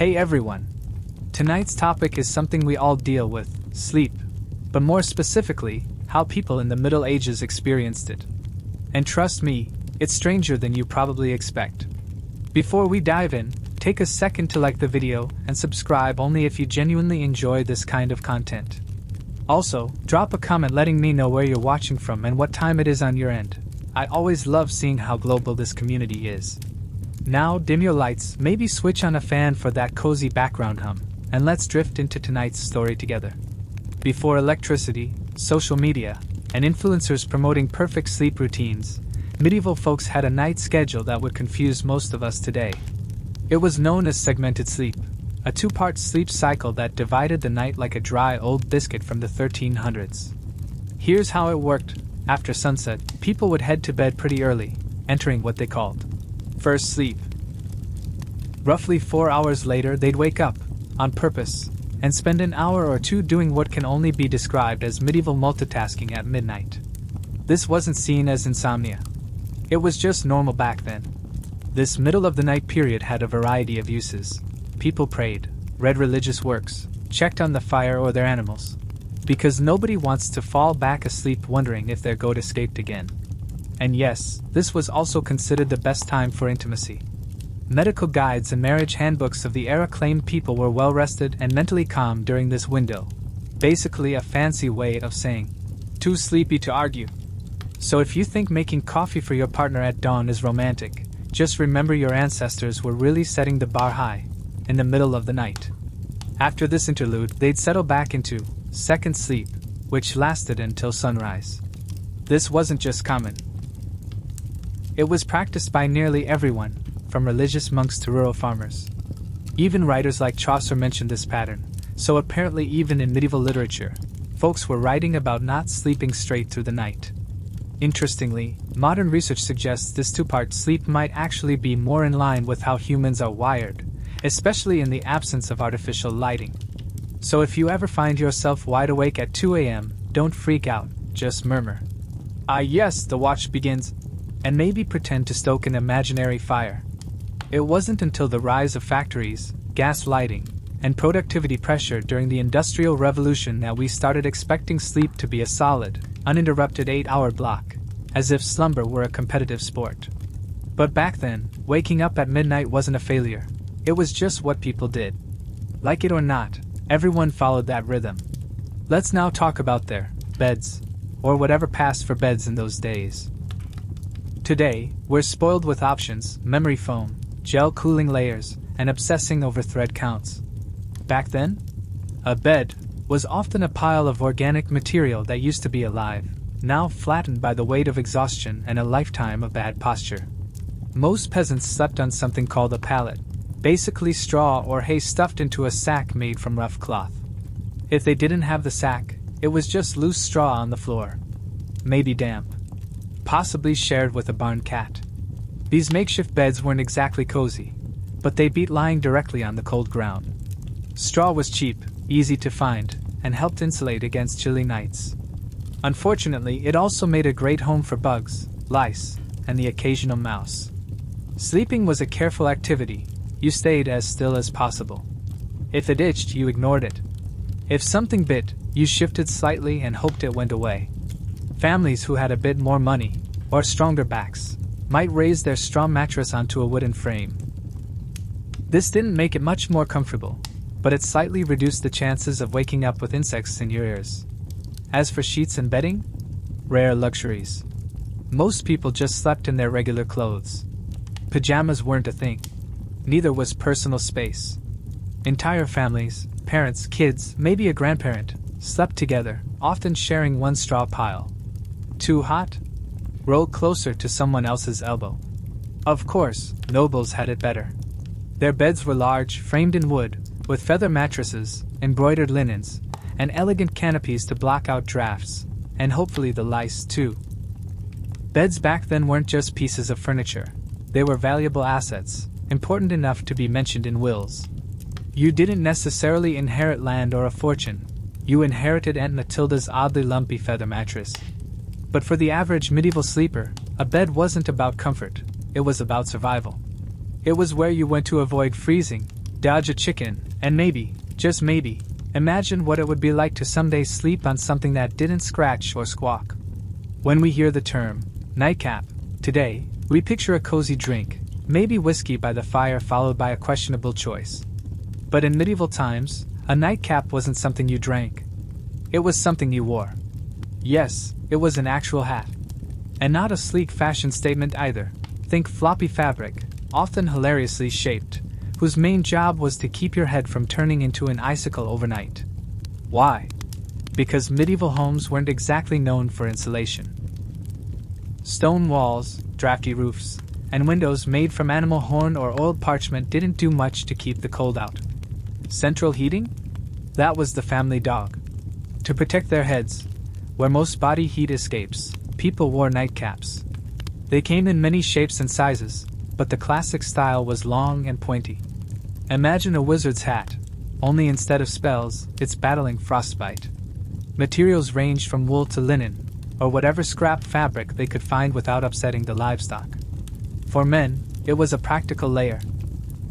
Hey everyone! Tonight's topic is something we all deal with, sleep. But more specifically, how people in the Middle Ages experienced it. And trust me, it's stranger than you probably expect. Before we dive in, take a second to like the video and subscribe only if you genuinely enjoy this kind of content. Also, drop a comment letting me know where you're watching from and what time it is on your end. I always love seeing how global this community is. Now dim your lights, maybe switch on a fan for that cozy background hum, and let's drift into tonight's story together. Before electricity, social media, and influencers promoting perfect sleep routines, medieval folks had a night schedule that would confuse most of us today. It was known as segmented sleep, a two-part sleep cycle that divided the night like a dry old biscuit from the 1300s. Here's how it worked. After sunset, people would head to bed pretty early, entering what they called first sleep. Roughly 4 hours later, they'd wake up, on purpose, and spend an hour or two doing what can only be described as medieval multitasking at midnight. This wasn't seen as insomnia. It was just normal back then. This middle-of-the-night period had a variety of uses. People prayed, read religious works, checked on the fire or their animals. Because nobody wants to fall back asleep wondering if their goat escaped again. And yes, this was also considered the best time for intimacy. Medical guides and marriage handbooks of the era claimed people were well rested and mentally calm during this window. Basically a fancy way of saying, too sleepy to argue. So if you think making coffee for your partner at dawn is romantic, just remember your ancestors were really setting the bar high, in the middle of the night. After this interlude, they'd settle back into second sleep, which lasted until sunrise. This wasn't just common. It was practiced by nearly everyone, from religious monks to rural farmers. Even writers like Chaucer mentioned this pattern, so apparently even in medieval literature, folks were writing about not sleeping straight through the night. Interestingly, modern research suggests this two-part sleep might actually be more in line with how humans are wired, especially in the absence of artificial lighting. So if you ever find yourself wide awake at 2 a.m., don't freak out, just murmur, "Ah yes, the watch begins," and maybe pretend to stoke an imaginary fire. It wasn't until the rise of factories, gas lighting, and productivity pressure during the Industrial Revolution that we started expecting sleep to be a solid, uninterrupted 8-hour block, as if slumber were a competitive sport. But back then, waking up at midnight wasn't a failure. It was just what people did. Like it or not, everyone followed that rhythm. Let's now talk about their beds, or whatever passed for beds in those days. Today, we're spoiled with options, memory foam, gel cooling layers, and obsessing over thread counts. Back then, a bed was often a pile of organic material that used to be alive, now flattened by the weight of exhaustion and a lifetime of bad posture. Most peasants slept on something called a pallet, basically straw or hay stuffed into a sack made from rough cloth. If they didn't have the sack, it was just loose straw on the floor, maybe damp, possibly shared with a barn cat. These makeshift beds weren't exactly cozy, but they beat lying directly on the cold ground. Straw was cheap, easy to find, and helped insulate against chilly nights. Unfortunately, it also made a great home for bugs, lice, and the occasional mouse. Sleeping was a careful activity. You stayed as still as possible. If it itched, you ignored it. If something bit, you shifted slightly and hoped it went away. Families who had a bit more money, or stronger backs, might raise their straw mattress onto a wooden frame. This didn't make it much more comfortable, but it slightly reduced the chances of waking up with insects in your ears. As for sheets and bedding, rare luxuries. Most people just slept in their regular clothes. Pajamas weren't a thing. Neither was personal space. Entire families, parents, kids, maybe a grandparent, slept together, often sharing one straw pile. Too hot? Roll closer to someone else's elbow. Of course, nobles had it better. Their beds were large, framed in wood, with feather mattresses, embroidered linens, and elegant canopies to block out drafts, and hopefully the lice too. Beds back then weren't just pieces of furniture. They were valuable assets, important enough to be mentioned in wills. You didn't necessarily inherit land or a fortune. You inherited Aunt Matilda's oddly lumpy feather mattress. But for the average medieval sleeper, a bed wasn't about comfort, it was about survival. It was where you went to avoid freezing, dodge a chicken, and maybe, just maybe, imagine what it would be like to someday sleep on something that didn't scratch or squawk. When we hear the term nightcap today, we picture a cozy drink, maybe whiskey by the fire followed by a questionable choice. But in medieval times, a nightcap wasn't something you drank. It was something you wore. Yes, it was an actual hat. And not a sleek fashion statement either. Think floppy fabric, often hilariously shaped, whose main job was to keep your head from turning into an icicle overnight. Why? Because medieval homes weren't exactly known for insulation. Stone walls, drafty roofs, and windows made from animal horn or oiled parchment didn't do much to keep the cold out. Central heating? That was the family dog. To protect their heads, where most body heat escapes, people wore nightcaps. They came in many shapes and sizes, but the classic style was long and pointy. Imagine a wizard's hat, only instead of spells, it's battling frostbite. Materials ranged from wool to linen, or whatever scrap fabric they could find without upsetting the livestock. For men, it was a practical layer.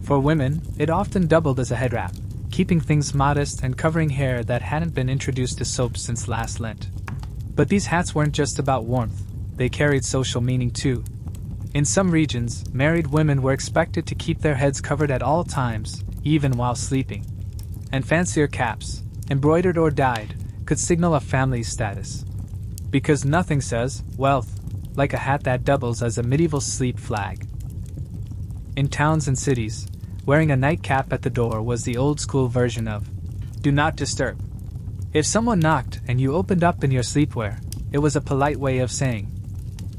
For women, it often doubled as a head wrap, keeping things modest and covering hair that hadn't been introduced to soap since last Lent. But these hats weren't just about warmth, they carried social meaning too. In some regions, married women were expected to keep their heads covered at all times, even while sleeping. And fancier caps, embroidered or dyed, could signal a family's status. Because nothing says wealth like a hat that doubles as a medieval sleep flag. In towns and cities, wearing a nightcap at the door was the old-school version of do not disturb. If someone knocked and you opened up in your sleepwear, it was a polite way of saying,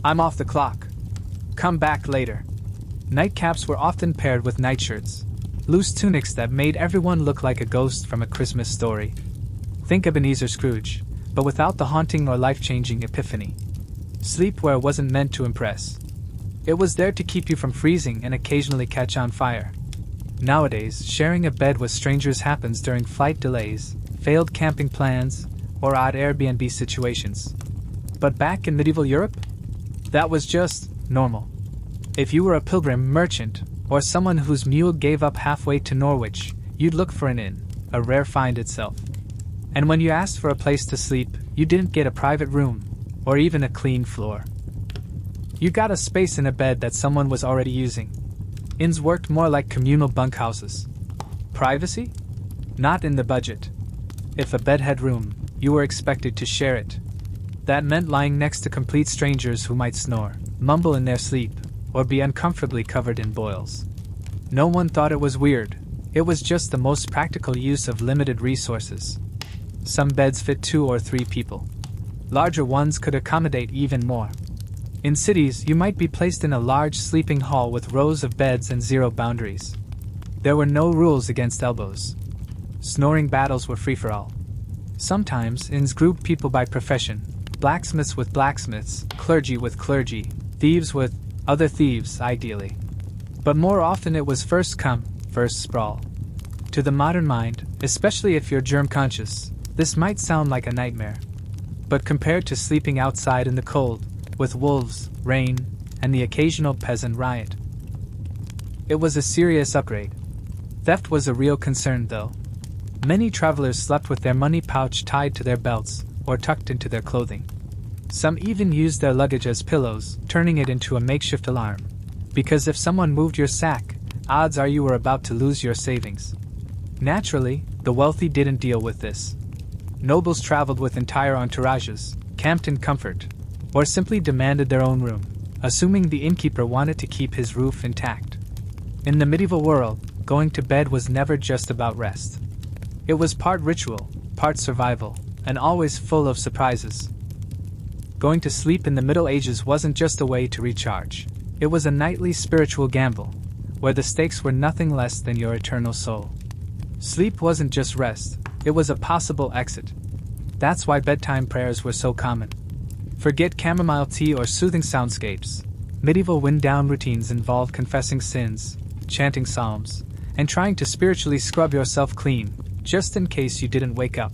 I'm off the clock. Come back later. Nightcaps were often paired with nightshirts, loose tunics that made everyone look like a ghost from a Christmas story. Think Ebenezer Scrooge, but without the haunting or life-changing epiphany. Sleepwear wasn't meant to impress. It was there to keep you from freezing and occasionally catch on fire. Nowadays, sharing a bed with strangers happens during flight delays, failed camping plans, or odd Airbnb situations. But back in medieval Europe, that was just normal. If you were a pilgrim merchant, or someone whose mule gave up halfway to Norwich, you'd look for an inn, a rare find itself. And when you asked for a place to sleep, you didn't get a private room, or even a clean floor. You got a space in a bed that someone was already using. Inns worked more like communal bunkhouses. Privacy? Not in the budget. If a bed had room, you were expected to share it. That meant lying next to complete strangers who might snore, mumble in their sleep, or be uncomfortably covered in boils. No one thought it was weird. It was just the most practical use of limited resources. Some beds fit 2 or 3 people. Larger ones could accommodate even more. In cities, you might be placed in a large sleeping hall with rows of beds and zero boundaries. There were no rules against elbows. Snoring battles were free-for-all. Sometimes, inns grouped people by profession, blacksmiths with blacksmiths, clergy with clergy, thieves with other thieves, ideally. But more often it was first come, first sprawl. To the modern mind, especially if you're germ-conscious, this might sound like a nightmare. But compared to sleeping outside in the cold, with wolves, rain, and the occasional peasant riot, it was a serious upgrade. Theft was a real concern, though. Many travelers slept with their money pouch tied to their belts or tucked into their clothing. Some even used their luggage as pillows, turning it into a makeshift alarm. Because if someone moved your sack, odds are you were about to lose your savings. Naturally, the wealthy didn't deal with this. Nobles traveled with entire entourages, camped in comfort, or simply demanded their own room, assuming the innkeeper wanted to keep his roof intact. In the medieval world, going to bed was never just about rest. It was part ritual, part survival, and always full of surprises. Going to sleep in the Middle Ages wasn't just a way to recharge. It was a nightly spiritual gamble, where the stakes were nothing less than your eternal soul. Sleep wasn't just rest, it was a possible exit. That's why bedtime prayers were so common. Forget chamomile tea or soothing soundscapes. Medieval wind-down routines involved confessing sins, chanting psalms, and trying to spiritually scrub yourself clean, just in case you didn't wake up.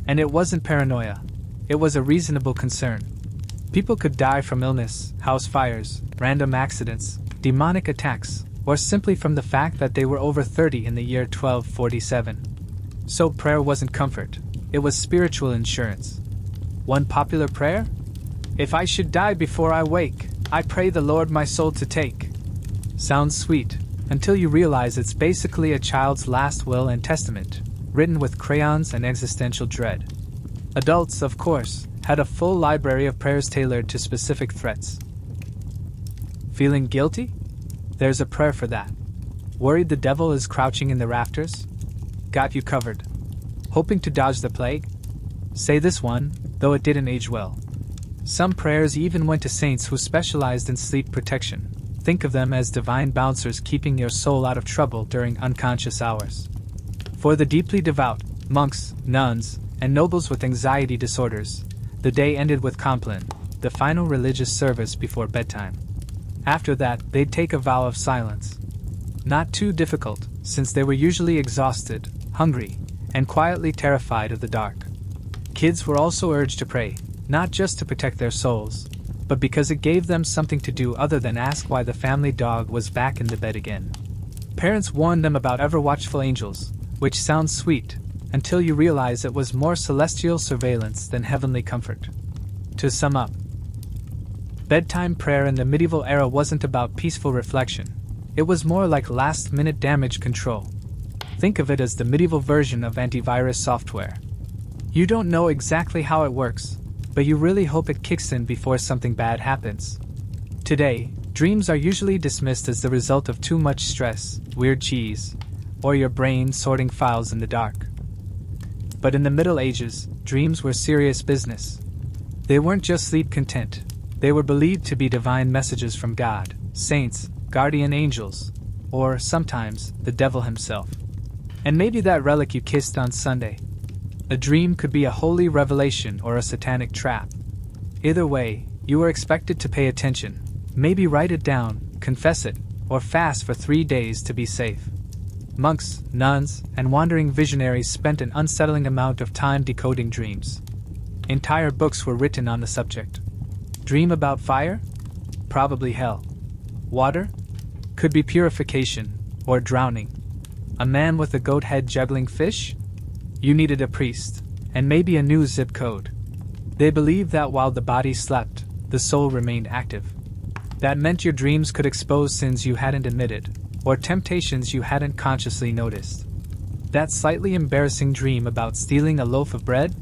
And it wasn't paranoia. It was a reasonable concern. People could die from illness, house fires, random accidents, demonic attacks, or simply from the fact that they were over 30 in the year 1247. So prayer wasn't comfort, it was spiritual insurance. One popular prayer? If I should die before I wake, I pray the Lord my soul to take. Sounds sweet, until you realize it's basically a child's last will and testament, written with crayons and existential dread. Adults, of course, had a full library of prayers tailored to specific threats. Feeling guilty? There's a prayer for that. Worried the devil is crouching in the rafters? Got you covered. Hoping to dodge the plague? Say this one, though it didn't age well. Some prayers even went to saints who specialized in sleep protection. Think of them as divine bouncers keeping your soul out of trouble during unconscious hours. For the deeply devout, monks, nuns, and nobles with anxiety disorders, the day ended with Compline, the final religious service before bedtime. After that, they'd take a vow of silence. Not too difficult, since they were usually exhausted, hungry, and quietly terrified of the dark. Kids were also urged to pray, not just to protect their souls, but because it gave them something to do other than ask why the family dog was back in the bed again. Parents warned them about ever-watchful angels, which sounds sweet, until you realize it was more celestial surveillance than heavenly comfort. To sum up, bedtime prayer in the medieval era wasn't about peaceful reflection. It was more like last-minute damage control. Think of it as the medieval version of antivirus software. You don't know exactly how it works, but you really hope it kicks in before something bad happens. Today, dreams are usually dismissed as the result of too much stress, weird cheese, or your brain sorting files in the dark. But in the Middle Ages, dreams were serious business. They weren't just sleep content. They were believed to be divine messages from God, saints, guardian angels, or, sometimes, the devil himself. And maybe that relic you kissed on Sunday. A dream could be a holy revelation or a satanic trap. Either way, you were expected to pay attention, maybe write it down, confess it, or fast for 3 days to be safe. Monks, nuns, and wandering visionaries spent an unsettling amount of time decoding dreams. Entire books were written on the subject. Dream about fire? Probably hell. Water? Could be purification, or drowning. A man with a goat head juggling fish? You needed a priest, and maybe a new zip code. They believed that while the body slept, the soul remained active. That meant your dreams could expose sins you hadn't admitted, or temptations you hadn't consciously noticed. That slightly embarrassing dream about stealing a loaf of bread?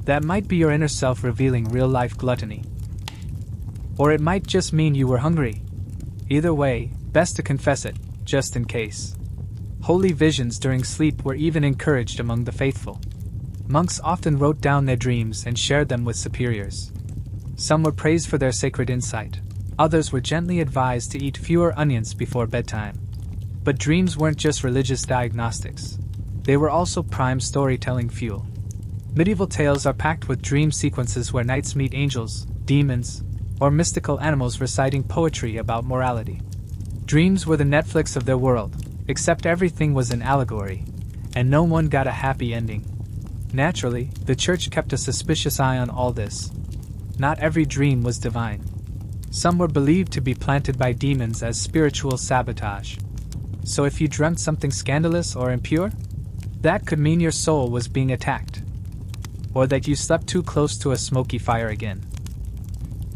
That might be your inner self revealing real-life gluttony. Or it might just mean you were hungry. Either way, best to confess it, just in case. Holy visions during sleep were even encouraged among the faithful. Monks often wrote down their dreams and shared them with superiors. Some were praised for their sacred insight. Others were gently advised to eat fewer onions before bedtime. But dreams weren't just religious diagnostics. They were also prime storytelling fuel. Medieval tales are packed with dream sequences where knights meet angels, demons, or mystical animals reciting poetry about morality. Dreams were the Netflix of their world, except everything was an allegory, and no one got a happy ending. Naturally, the church kept a suspicious eye on all this. Not every dream was divine. Some were believed to be planted by demons as spiritual sabotage. So if you dreamt something scandalous or impure, that could mean your soul was being attacked. Or that you slept too close to a smoky fire again.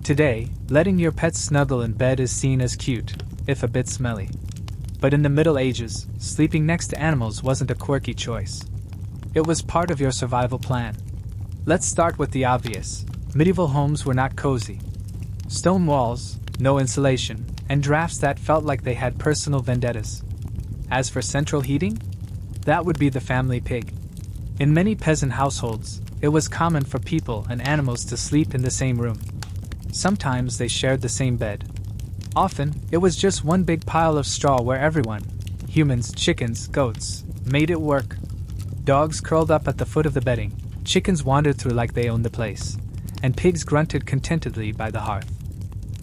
Today, letting your pet snuggle in bed is seen as cute, if a bit smelly. But in the Middle Ages, sleeping next to animals wasn't a quirky choice. It was part of your survival plan. Let's start with the obvious. Medieval homes were not cozy. Stone walls, no insulation, and drafts that felt like they had personal vendettas. As for central heating, that would be the family pig. In many peasant households, it was common for people and animals to sleep in the same room. Sometimes they shared the same bed. Often, it was just one big pile of straw where everyone, humans, chickens, goats, made it work. Dogs curled up at the foot of the bedding, chickens wandered through like they owned the place, and pigs grunted contentedly by the hearth.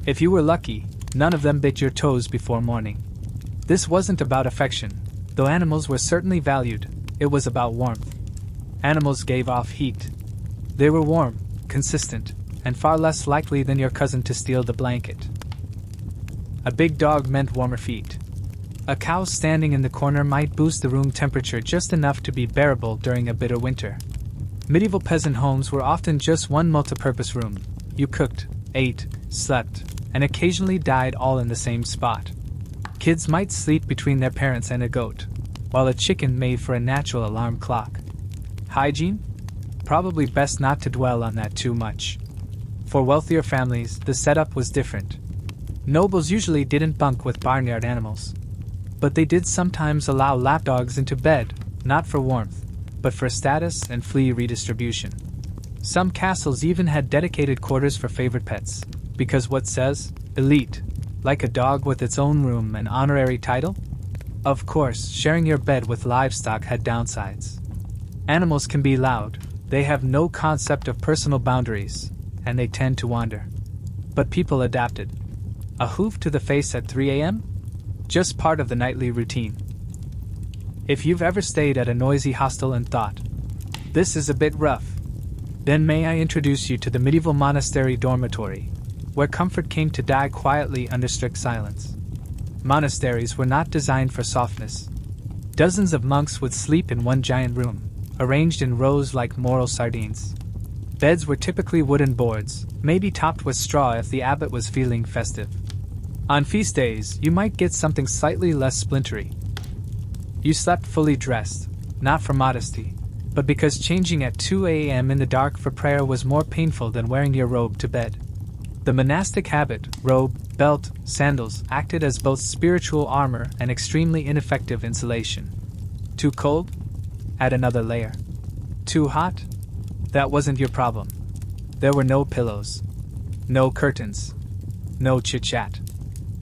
If you were lucky, none of them bit your toes before morning. This wasn't about affection, though animals were certainly valued, it was about warmth. Animals gave off heat. They were warm, consistent, and far less likely than your cousin to steal the blanket. A big dog meant warmer feet. A cow standing in the corner might boost the room temperature just enough to be bearable during a bitter winter. Medieval peasant homes were often just one multipurpose room. You cooked, ate, slept, and occasionally died all in the same spot. Kids might sleep between their parents and a goat, while a chicken made for a natural alarm clock. Hygiene? Probably best not to dwell on that too much. For wealthier families, the setup was different. Nobles usually didn't bunk with barnyard animals. But they did sometimes allow lapdogs into bed, not for warmth, but for status and flea redistribution. Some castles even had dedicated quarters for favorite pets, because what says elite, like a dog with its own room and honorary title? Of course, sharing your bed with livestock had downsides. Animals can be loud, they have no concept of personal boundaries, and they tend to wander. But people adapted. A hoof to the face at 3 a.m.? Just part of the nightly routine. If you've ever stayed at a noisy hostel and thought, this is a bit rough, then may I introduce you to the medieval monastery dormitory, where comfort came to die quietly under strict silence. Monasteries were not designed for softness. Dozens of monks would sleep in one giant room, arranged in rows like moral sardines. Beds were typically wooden boards, maybe topped with straw if the abbot was feeling festive. On feast days, you might get something slightly less splintery. You slept fully dressed, not for modesty, but because changing at 2 a.m. in the dark for prayer was more painful than wearing your robe to bed. The monastic habit, robe, belt, sandals, acted as both spiritual armor and extremely ineffective insulation. Too cold? Add another layer. Too hot? That wasn't your problem. There were no pillows, no curtains, no chit-chat.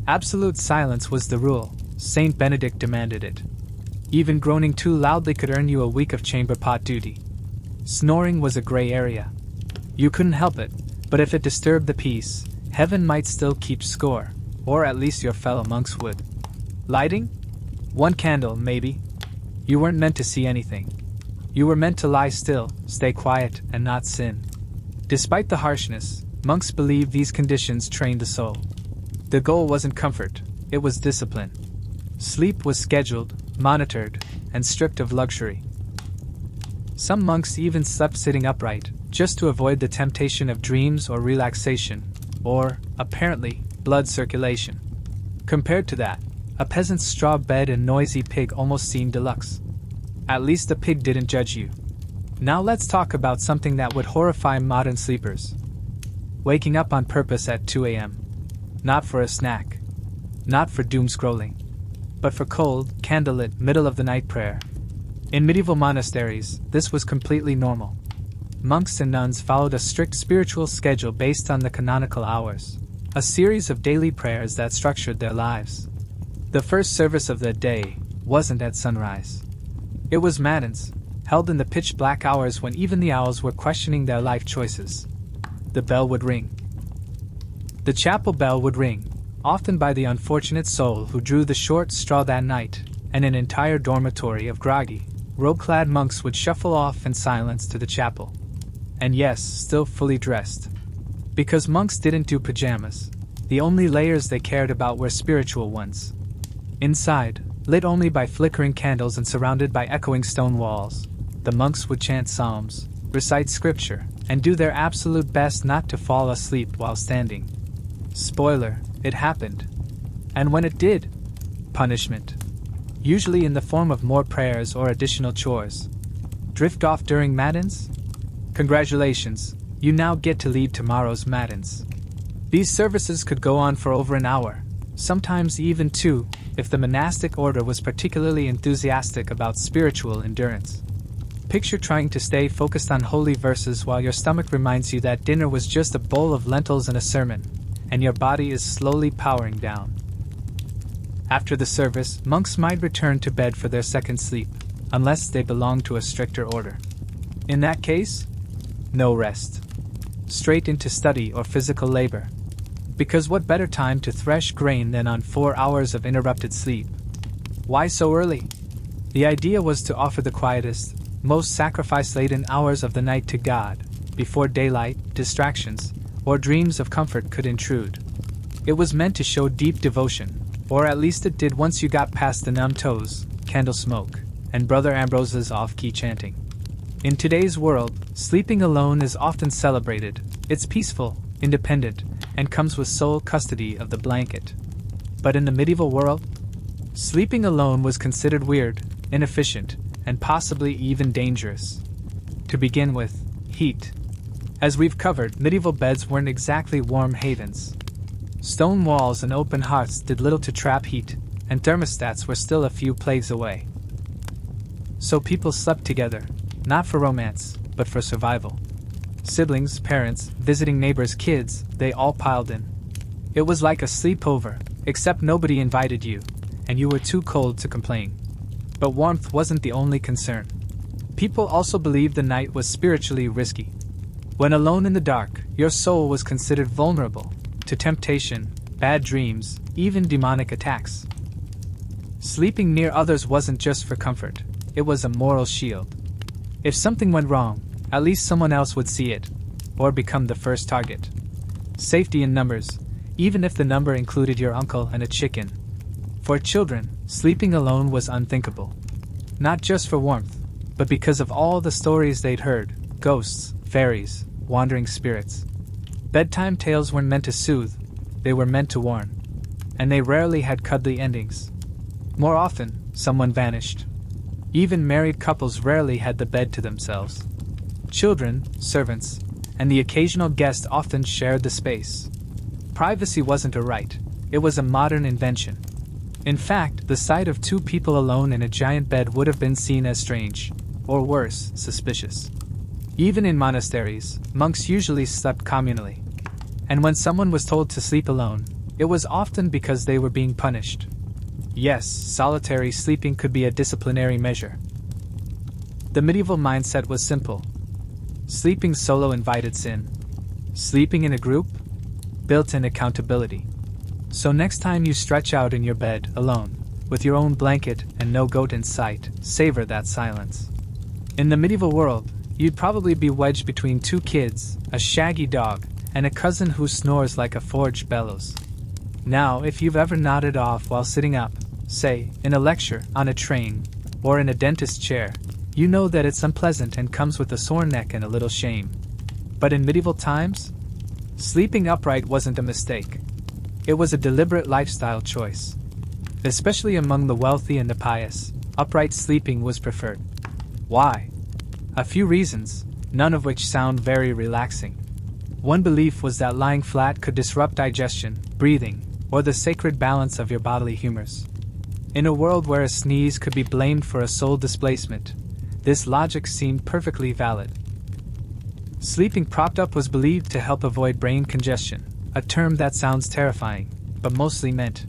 Absolute silence was the rule. Saint Benedict demanded it. Even groaning too loudly could earn you a week of chamber pot duty. Snoring was a gray area. You couldn't help it, but if it disturbed the peace, heaven might still keep score, or at least your fellow monks would. Lighting? One candle, maybe. You weren't meant to see anything. You were meant to lie still, stay quiet, and not sin. Despite the harshness, monks believed these conditions trained the soul. The goal wasn't comfort, it was discipline. Sleep was scheduled, monitored, and stripped of luxury. Some monks even slept sitting upright, just to avoid the temptation of dreams or relaxation, or, apparently, blood circulation. Compared to that, a peasant's straw bed and noisy pig almost seemed deluxe. At least the pig didn't judge you. Now let's talk about something that would horrify modern sleepers. Waking up on purpose at 2 a.m. Not for a snack. Not for doom scrolling. But for cold, candlelit, middle-of-the-night prayer. In medieval monasteries, this was completely normal. Monks and nuns followed a strict spiritual schedule based on the canonical hours, a series of daily prayers that structured their lives. The first service of the day wasn't at sunrise. It was matins, held in the pitch-black hours when even the owls were questioning their life choices. The bell would ring. The chapel bell would ring, often by the unfortunate soul who drew the short straw that night, and an entire dormitory of groggy, robe-clad monks would shuffle off in silence to the chapel. And yes, still fully dressed. Because monks didn't do pajamas, the only layers they cared about were spiritual ones. Inside, lit only by flickering candles and surrounded by echoing stone walls, the monks would chant psalms, recite scripture, and do their absolute best not to fall asleep while standing. Spoiler, it happened. And when it did, punishment. Usually in the form of more prayers or additional chores. Drift off during matins? Congratulations, you now get to lead tomorrow's matins. These services could go on for over an hour, sometimes even 2, if the monastic order was particularly enthusiastic about spiritual endurance. Picture trying to stay focused on holy verses while your stomach reminds you that dinner was just a bowl of lentils and a sermon, and your body is slowly powering down. After the service, monks might return to bed for their second sleep, unless they belonged to a stricter order. In that case, no rest. Straight into study or physical labor. Because what better time to thresh grain than on 4 hours of interrupted sleep? Why so early? The idea was to offer the quietest, most sacrifice-laden hours of the night to God, before daylight, distractions, or dreams of comfort could intrude. It was meant to show deep devotion, Or at least it did once you got past the numb toes, candle smoke, and Brother Ambrose's off-key chanting. In today's world, sleeping alone is often celebrated. It's peaceful, independent, and comes with sole custody of the blanket. But in the medieval world, sleeping alone was considered weird, inefficient, and possibly even dangerous. To begin with, heat. As we've covered, medieval beds weren't exactly warm havens. Stone walls and open hearths did little to trap heat, and thermostats were still a few plagues away. So people slept together, not for romance, but for survival. Siblings, parents, visiting neighbors, kids, they all piled in. It was like a sleepover, except nobody invited you, and you were too cold to complain. But warmth wasn't the only concern. People also believed the night was spiritually risky. When alone in the dark, your soul was considered vulnerable to temptation, bad dreams, even demonic attacks. Sleeping near others wasn't just for comfort, it was a moral shield. If something went wrong, at least someone else would see it, or become the first target. Safety in numbers, even if the number included your uncle and a chicken. For children, sleeping alone was unthinkable. Not just for warmth, but because of all the stories they'd heard, ghosts, fairies, wandering spirits. Bedtime tales weren't meant to soothe, they were meant to warn. And they rarely had cuddly endings. More often, someone vanished. Even married couples rarely had the bed to themselves. Children, servants, and the occasional guest often shared the space. Privacy wasn't a right, it was a modern invention. In fact, the sight of two people alone in a giant bed would have been seen as strange, or worse, suspicious. Even in monasteries, monks usually slept communally. And when someone was told to sleep alone, it was often because they were being punished. Yes, solitary sleeping could be a disciplinary measure. The medieval mindset was simple. Sleeping solo invited sin. Sleeping in a group? Built-in accountability. So next time you stretch out in your bed, alone, with your own blanket and no goat in sight, savor that silence. In the medieval world, you'd probably be wedged between two kids, a shaggy dog, and a cousin who snores like a forged bellows. Now, if you've ever nodded off while sitting up, say, in a lecture, on a train, or in a dentist's chair, you know that it's unpleasant and comes with a sore neck and a little shame. But in medieval times, sleeping upright wasn't a mistake. It was a deliberate lifestyle choice. Especially among the wealthy and the pious, upright sleeping was preferred. Why? A few reasons, none of which sound very relaxing. One belief was that lying flat could disrupt digestion, breathing, or the sacred balance of your bodily humors. In a world where a sneeze could be blamed for a soul displacement, this logic seemed perfectly valid. Sleeping propped up was believed to help avoid brain congestion, a term that sounds terrifying, but mostly meant,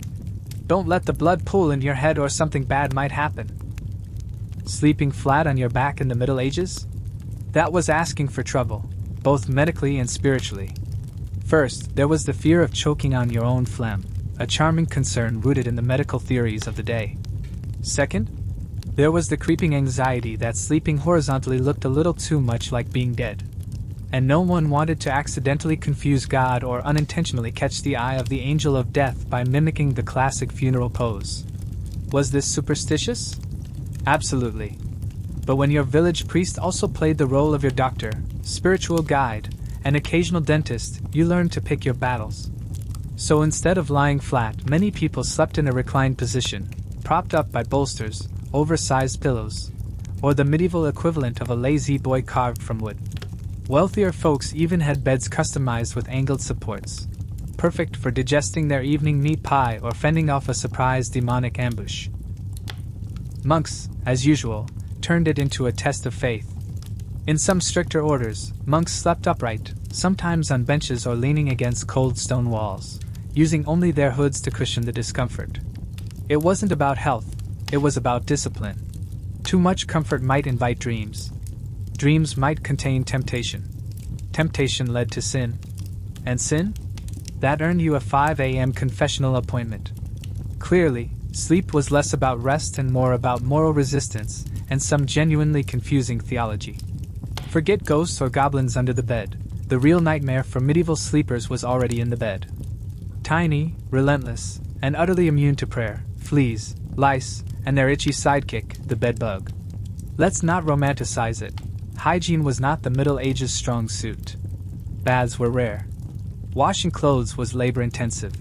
don't let the blood pool in your head or something bad might happen. Sleeping flat on your back in the Middle Ages? That was asking for trouble, both medically and spiritually. First, there was the fear of choking on your own phlegm, a charming concern rooted in the medical theories of the day. Second, there was the creeping anxiety that sleeping horizontally looked a little too much like being dead. And no one wanted to accidentally confuse God or unintentionally catch the eye of the angel of death by mimicking the classic funeral pose. Was this superstitious? Absolutely. But when your village priest also played the role of your doctor, spiritual guide, and occasional dentist, you learned to pick your battles. So instead of lying flat, many people slept in a reclined position, propped up by bolsters, oversized pillows, or the medieval equivalent of a lazy boy carved from wood. Wealthier folks even had beds customized with angled supports, perfect for digesting their evening meat pie or fending off a surprise demonic ambush. Monks, as usual, turned it into a test of faith. In some stricter orders, monks slept upright, sometimes on benches or leaning against cold stone walls, using only their hoods to cushion the discomfort. It wasn't about health, it was about discipline. Too much comfort might invite dreams. Dreams might contain temptation. Temptation led to sin. And sin? That earned you a 5 a.m. confessional appointment. Clearly, sleep was less about rest and more about moral resistance and some genuinely confusing theology. Forget ghosts or goblins under the bed. The real nightmare for medieval sleepers was already in the bed. Tiny, relentless, and utterly immune to prayer, fleas, lice, and their itchy sidekick, the bedbug. Let's not romanticize it. Hygiene was not the Middle Ages' strong suit. Baths were rare. Washing clothes was labor-intensive.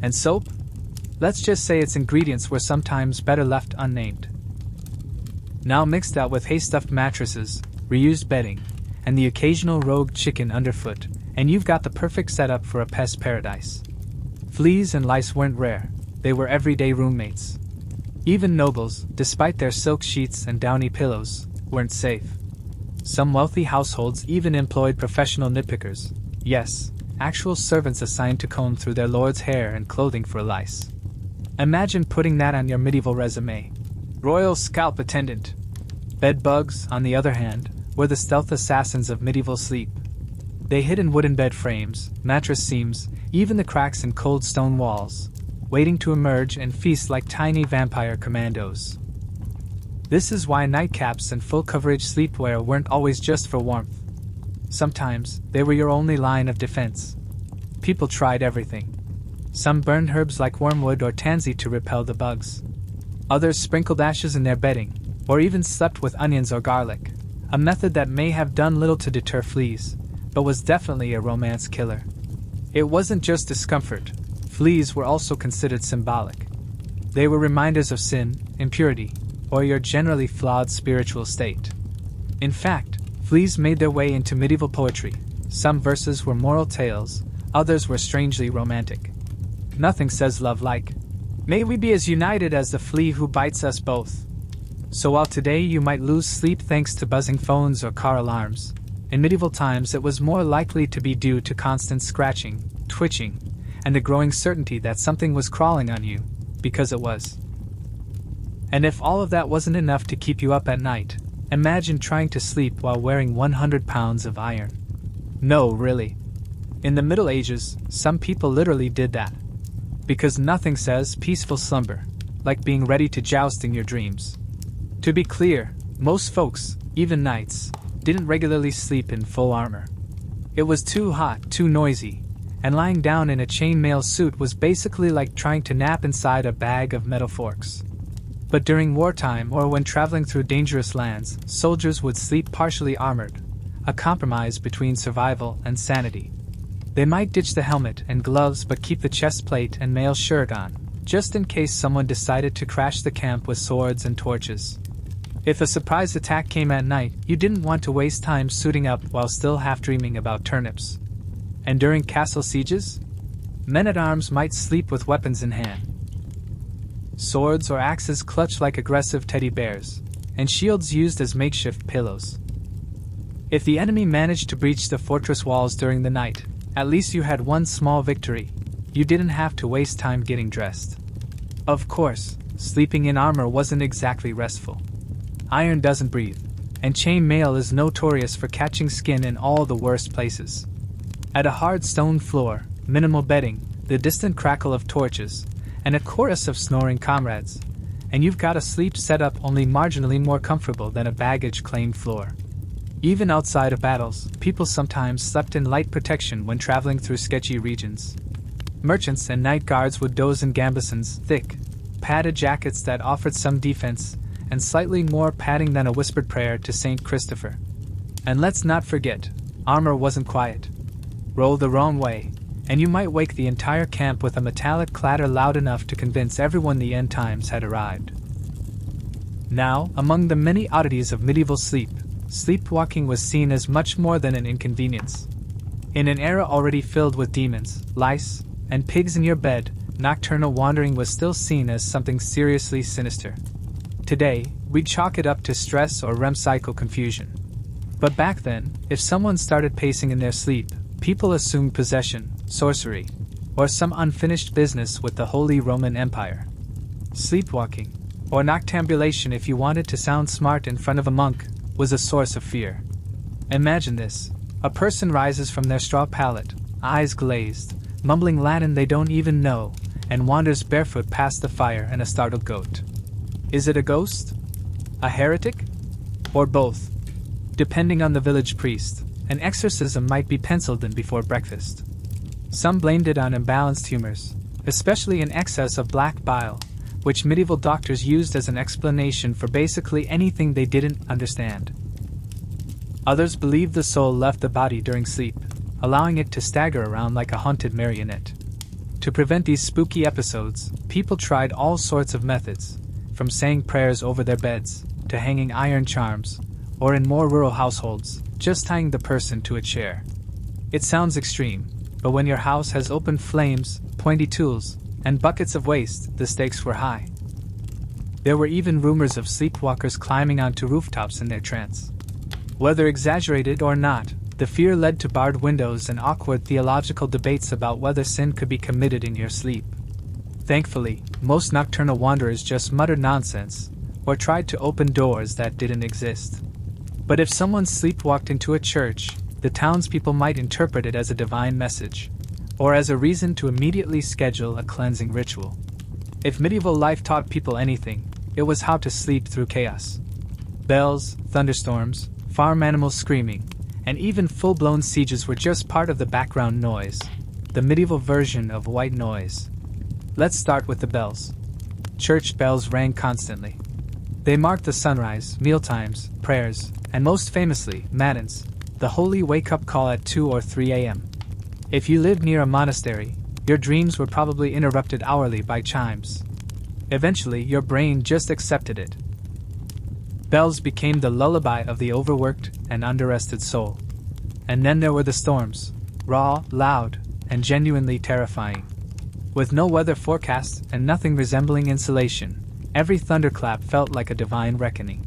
And soap? Let's just say its ingredients were sometimes better left unnamed. Now mixed out with hay-stuffed mattresses, reused bedding, and the occasional rogue chicken underfoot, and you've got the perfect setup for a pest paradise. Fleas and lice weren't rare, they were everyday roommates. Even nobles, despite their silk sheets and downy pillows, weren't safe. Some wealthy households even employed professional nitpickers, yes, actual servants assigned to comb through their lord's hair and clothing for lice. Imagine putting that on your medieval resume. Royal scalp attendant. Bedbugs, on the other hand, were the stealth assassins of medieval sleep. They hid in wooden bed frames, mattress seams, even the cracks in cold stone walls, waiting to emerge and feast like tiny vampire commandos. This is why nightcaps and full-coverage sleepwear weren't always just for warmth. Sometimes, they were your only line of defense. People tried everything. Some burned herbs like wormwood or tansy to repel the bugs. Others sprinkled ashes in their bedding, or even slept with onions or garlic, a method that may have done little to deter fleas, but was definitely a romance killer. It wasn't just discomfort. Fleas were also considered symbolic. They were reminders of sin, impurity, or your generally flawed spiritual state. In fact, fleas made their way into medieval poetry. Some verses were moral tales, others were strangely romantic. Nothing says love like, "May we be as united as the flea who bites us both." So while today you might lose sleep thanks to buzzing phones or car alarms, in medieval times it was more likely to be due to constant scratching, twitching, and the growing certainty that something was crawling on you, because it was. And if all of that wasn't enough to keep you up at night, imagine trying to sleep while wearing 100 pounds of iron. No, really. In the Middle Ages, some people literally did that. Because nothing says peaceful slumber like being ready to joust in your dreams. To be clear, most folks, even knights, didn't regularly sleep in full armor. It was too hot, too noisy, and lying down in a chainmail suit was basically like trying to nap inside a bag of metal forks. But during wartime or when traveling through dangerous lands, soldiers would sleep partially armored, a compromise between survival and sanity. They might ditch the helmet and gloves but keep the chest plate and mail shirt on, just in case someone decided to crash the camp with swords and torches. If a surprise attack came at night, you didn't want to waste time suiting up while still half dreaming about turnips. And during castle sieges, men-at-arms might sleep with weapons in hand. Swords or axes clutched like aggressive teddy bears, and shields used as makeshift pillows. If the enemy managed to breach the fortress walls during the night, at least you had one small victory. You didn't have to waste time getting dressed. Of course, sleeping in armor wasn't exactly restful. Iron doesn't breathe, and chain mail is notorious for catching skin in all the worst places. At a hard stone floor, minimal bedding, the distant crackle of torches, and a chorus of snoring comrades, and you've got a sleep setup only marginally more comfortable than a baggage-claimed floor. Even outside of battles, people sometimes slept in light protection when traveling through sketchy regions. Merchants and night guards would doze in gambesons, thick, padded jackets that offered some defense, and slightly more padding than a whispered prayer to Saint Christopher. And let's not forget, armor wasn't quiet. Roll the wrong way, and you might wake the entire camp with a metallic clatter loud enough to convince everyone the end times had arrived. Now, among the many oddities of medieval sleep, sleepwalking was seen as much more than an inconvenience. In an era already filled with demons, lice, and pigs in your bed, nocturnal wandering was still seen as something seriously sinister. Today, we'd chalk it up to stress or REM cycle confusion. But back then, if someone started pacing in their sleep, people assumed possession, sorcery, or some unfinished business with the Holy Roman Empire. Sleepwalking, or noctambulation if you wanted to sound smart in front of a monk, was a source of fear. Imagine this. A person rises from their straw pallet, eyes glazed, mumbling Latin they don't even know, and wanders barefoot past the fire and a startled goat. Is it a ghost? A heretic? Or both? Depending on the village priest, an exorcism might be penciled in before breakfast. Some blamed it on imbalanced humors, especially an excess of black bile, which medieval doctors used as an explanation for basically anything they didn't understand. Others believed the soul left the body during sleep, allowing it to stagger around like a haunted marionette. To prevent these spooky episodes, people tried all sorts of methods, from saying prayers over their beds, to hanging iron charms, or in more rural households, just tying the person to a chair. It sounds extreme, but when your house has open flames, pointy tools, and buckets of waste, the stakes were high. There were even rumors of sleepwalkers climbing onto rooftops in their trance. Whether exaggerated or not, the fear led to barred windows and awkward theological debates about whether sin could be committed in your sleep. Thankfully, most nocturnal wanderers just muttered nonsense, or tried to open doors that didn't exist. But if someone sleepwalked into a church, the townspeople might interpret it as a divine message, or as a reason to immediately schedule a cleansing ritual. If medieval life taught people anything, it was how to sleep through chaos. Bells, thunderstorms, farm animals screaming, and even full-blown sieges were just part of the background noise, the medieval version of white noise. Let's start with the bells. Church bells rang constantly. They marked the sunrise, mealtimes, prayers, and most famously, matins, the holy wake-up call at 2 or 3 a.m. If you lived near a monastery, your dreams were probably interrupted hourly by chimes. Eventually, your brain just accepted it. Bells became the lullaby of the overworked and underrested soul. And then there were the storms, raw, loud, and genuinely terrifying. With no weather forecast and nothing resembling insulation, every thunderclap felt like a divine reckoning.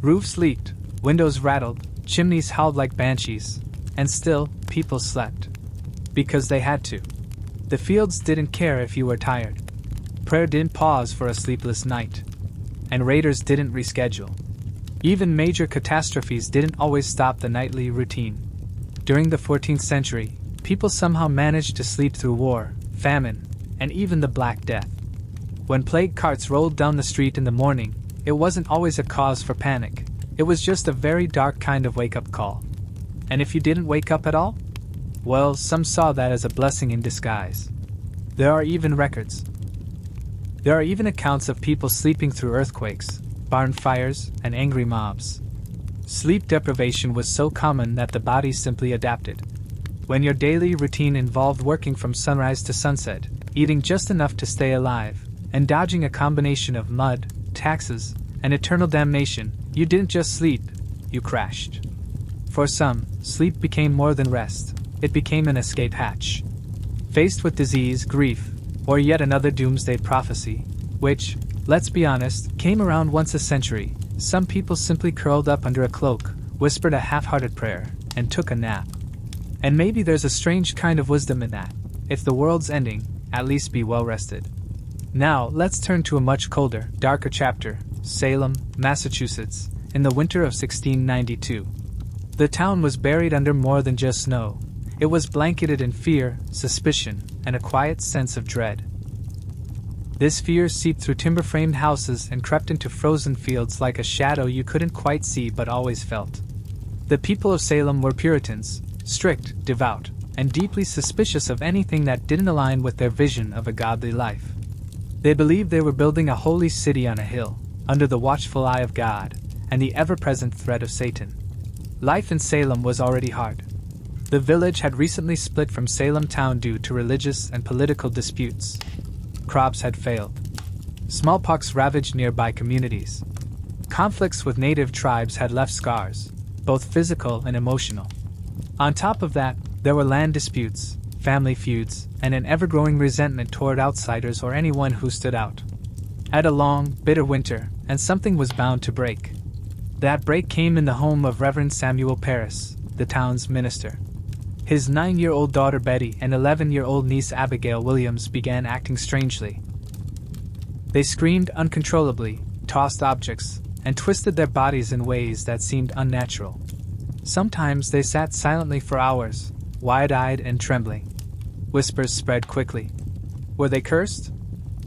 Roofs leaked, windows rattled, chimneys howled like banshees, and still, people slept. Because they had to. The fields didn't care if you were tired. Prayer didn't pause for a sleepless night. And raiders didn't reschedule. Even major catastrophes didn't always stop the nightly routine. During the 14th century, people somehow managed to sleep through war, famine, and even the Black Death. When plague carts rolled down the street in the morning, it wasn't always a cause for panic. It was just a very dark kind of wake-up call. And if you didn't wake up at all? Well, some saw that as a blessing in disguise. There are even records. There are even accounts of people sleeping through earthquakes, barn fires, and angry mobs. Sleep deprivation was so common that the body simply adapted. When your daily routine involved working from sunrise to sunset, eating just enough to stay alive, and dodging a combination of mud, taxes, and eternal damnation, you didn't just sleep, you crashed. For some, sleep became more than rest. It became an escape hatch. Faced with disease, grief, or yet another doomsday prophecy, which, let's be honest, came around once a century, some people simply curled up under a cloak, whispered a half-hearted prayer, and took a nap. And maybe there's a strange kind of wisdom in that. If the world's ending, at least be well-rested. Now, let's turn to a much colder, darker chapter, Salem, Massachusetts, in the winter of 1692. The town was buried under more than just snow. It was blanketed in fear, suspicion, and a quiet sense of dread. This fear seeped through timber-framed houses and crept into frozen fields like a shadow you couldn't quite see but always felt. The people of Salem were Puritans, strict, devout, and deeply suspicious of anything that didn't align with their vision of a godly life. They believed they were building a holy city on a hill, under the watchful eye of God, and the ever-present threat of Satan. Life in Salem was already hard. The village had recently split from Salem town due to religious and political disputes. Crops had failed. Smallpox ravaged nearby communities. Conflicts with native tribes had left scars, both physical and emotional. On top of that, there were land disputes, family feuds, and an ever-growing resentment toward outsiders or anyone who stood out. Add a long, bitter winter, and something was bound to break. That break came in the home of Reverend Samuel Parris, the town's minister. His 9-year-old daughter Betty and 11-year-old niece Abigail Williams began acting strangely. They screamed uncontrollably, tossed objects, and twisted their bodies in ways that seemed unnatural. Sometimes they sat silently for hours, wide-eyed and trembling. Whispers spread quickly. Were they cursed?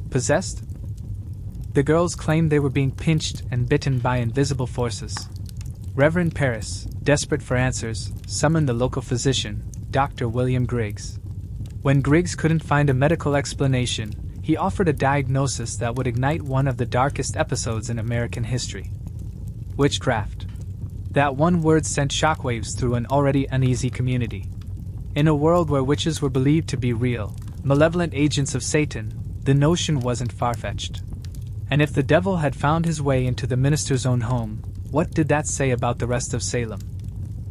Possessed? The girls claimed they were being pinched and bitten by invisible forces. Reverend Parris, desperate for answers, summoned the local physician, Dr. William Griggs. When Griggs couldn't find a medical explanation, he offered a diagnosis that would ignite one of the darkest episodes in American history. Witchcraft. That one word sent shockwaves through an already uneasy community. In a world where witches were believed to be real, malevolent agents of Satan, the notion wasn't far-fetched. And if the devil had found his way into the minister's own home, what did that say about the rest of Salem?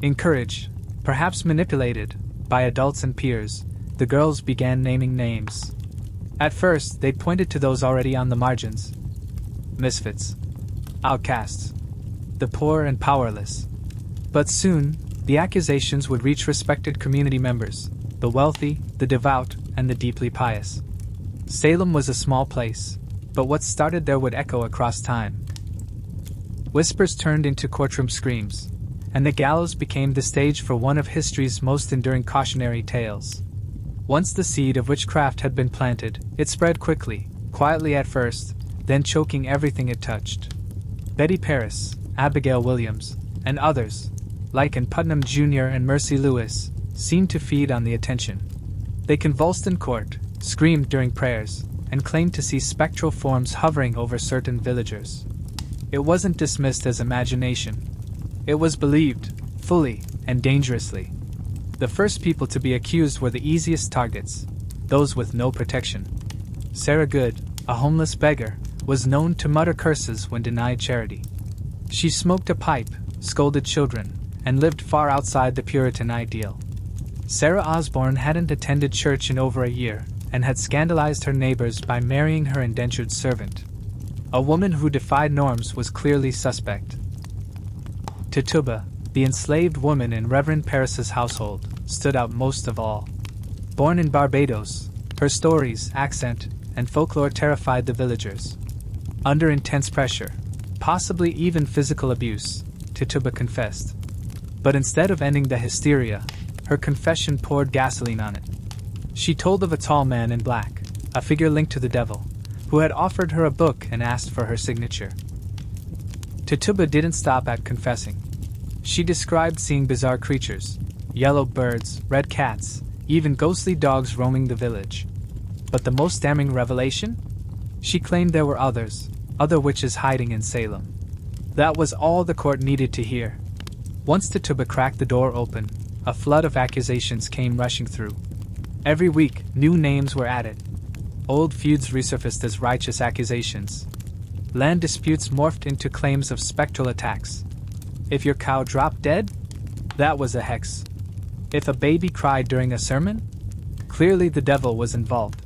Encouraged, perhaps manipulated, by adults and peers, the girls began naming names. At first, they pointed to those already on the margins. Misfits. Outcasts. The poor and powerless. But soon, the accusations would reach respected community members, the wealthy, the devout, and the deeply pious. Salem was a small place, but what started there would echo across time. Whispers turned into courtroom screams, and the gallows became the stage for one of history's most enduring cautionary tales. Once the seed of witchcraft had been planted, it spread quickly, quietly at first, then choking everything it touched. Betty Paris, Abigail Williams, and others, like in Putnam Jr. and Mercy Lewis, seemed to feed on the attention. They convulsed in court, screamed during prayers, and claimed to see spectral forms hovering over certain villagers. It wasn't dismissed as imagination. It was believed, fully and dangerously. The first people to be accused were the easiest targets, those with no protection. Sarah Good, a homeless beggar, was known to mutter curses when denied charity. She smoked a pipe, scolded children, and lived far outside the Puritan ideal. Sarah Osborne hadn't attended church in over a year, and had scandalized her neighbors by marrying her indentured servant. A woman who defied norms was clearly suspect. Tituba, the enslaved woman in Reverend Paris's household, stood out most of all. Born in Barbados, her stories, accent, and folklore terrified the villagers. Under intense pressure, possibly even physical abuse, Tituba confessed. But instead of ending the hysteria, her confession poured gasoline on it. She told of a tall man in black, a figure linked to the devil, who had offered her a book and asked for her signature. Tituba didn't stop at confessing. She described seeing bizarre creatures, yellow birds, red cats, even ghostly dogs roaming the village. But the most damning revelation? She claimed there were other witches hiding in Salem. That was all the court needed to hear. Once Tituba cracked the door open, a flood of accusations came rushing through. Every week, new names were added. Old feuds resurfaced as righteous accusations. Land disputes morphed into claims of spectral attacks. If your cow dropped dead, that was a hex. If a baby cried during a sermon, clearly the devil was involved.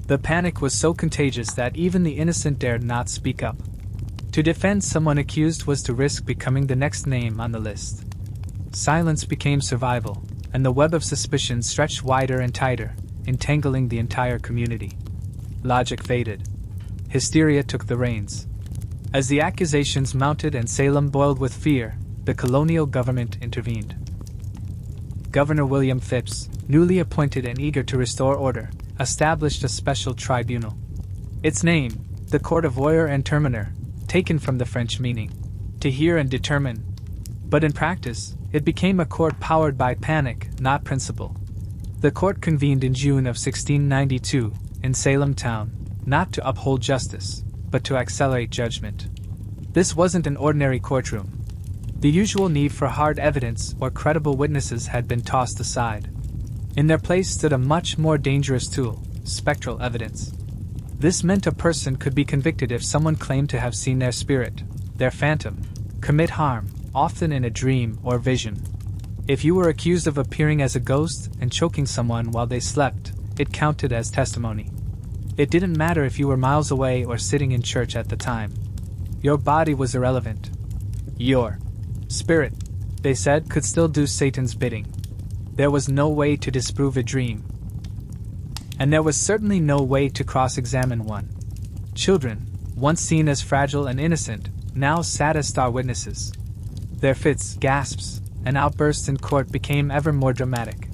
The panic was so contagious that even the innocent dared not speak up. To defend someone accused was to risk becoming the next name on the list. Silence became survival, and the web of suspicion stretched wider and tighter, entangling the entire community. Logic faded. Hysteria took the reins. As the accusations mounted and Salem boiled with fear, the colonial government intervened. Governor William Phipps, newly appointed and eager to restore order, established a special tribunal. Its name, the Court of Oyer and Terminer, taken from the French meaning, to hear and determine. But in practice, it became a court powered by panic, not principle. The court convened in June of 1692, in Salem town, not to uphold justice, but to accelerate judgment. This wasn't an ordinary courtroom. The usual need for hard evidence or credible witnesses had been tossed aside. In their place stood a much more dangerous tool, spectral evidence. This meant a person could be convicted if someone claimed to have seen their spirit, their phantom, commit harm, often in a dream or vision. If you were accused of appearing as a ghost and choking someone while they slept, it counted as testimony. It didn't matter if you were miles away or sitting in church at the time. Your body was irrelevant. Your spirit, they said, could still do Satan's bidding. There was no way to disprove a dream. And there was certainly no way to cross-examine one. Children, once seen as fragile and innocent, now sat as star witnesses. Their fits, gasps, and outbursts in court became ever more dramatic.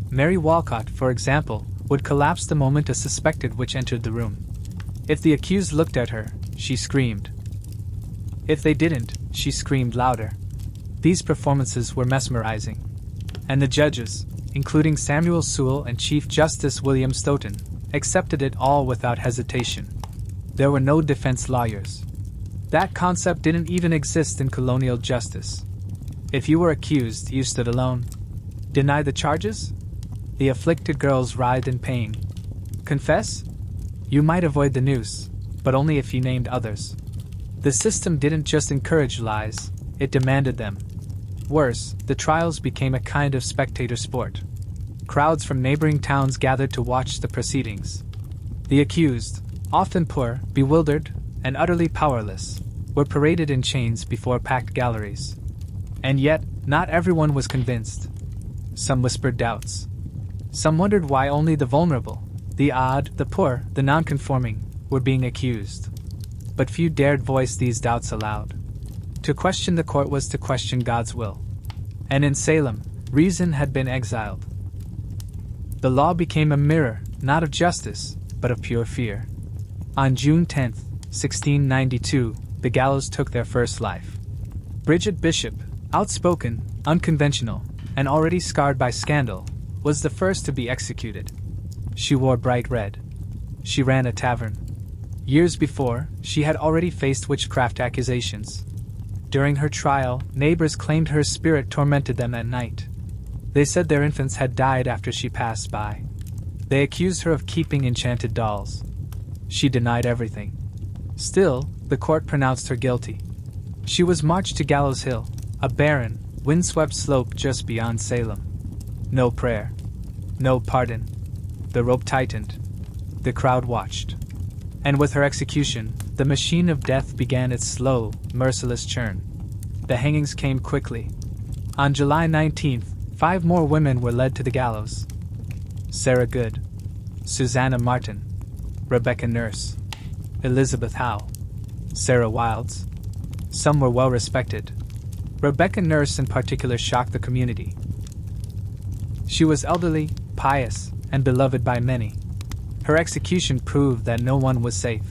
Mary Walcott, for example, would collapse the moment a suspected witch entered the room. If the accused looked at her, she screamed. If they didn't, she screamed louder. These performances were mesmerizing. And the judges, including Samuel Sewell and Chief Justice William Stoughton, accepted it all without hesitation. There were no defense lawyers. That concept didn't even exist in colonial justice. If you were accused, you stood alone. Deny the charges? The afflicted girls writhed in pain. Confess? You might avoid the noose, but only if you named others. The system didn't just encourage lies, it demanded them. Worse, the trials became a kind of spectator sport. Crowds from neighboring towns gathered to watch the proceedings. The accused, often poor, bewildered, and utterly powerless, were paraded in chains before packed galleries. And yet, not everyone was convinced. Some whispered doubts. Some wondered why only the vulnerable, the odd, the poor, the non-conforming, were being accused. But few dared voice these doubts aloud. To question the court was to question God's will. And in Salem, reason had been exiled. The law became a mirror, not of justice, but of pure fear. On June 10, 1692, the gallows took their first life. Bridget Bishop, outspoken, unconventional, and already scarred by scandal, was the first to be executed. She wore bright red. She ran a tavern. Years before, she had already faced witchcraft accusations. During her trial, neighbors claimed her spirit tormented them at night. They said their infants had died after she passed by. They accused her of keeping enchanted dolls. She denied everything. Still, the court pronounced her guilty. She was marched to Gallows Hill, a barren, windswept slope just beyond Salem. No prayer. No pardon. The rope tightened. The crowd watched. And with her execution, the machine of death began its slow, merciless churn. The hangings came quickly. On July 19th, 5 more women were led to the gallows. Sarah Good, Susanna Martin, Rebecca Nurse, Elizabeth Howe, Sarah Wilds. Some were well respected. Rebecca Nurse in particular shocked the community. She was elderly, pious, and beloved by many. Her execution proved that no one was safe.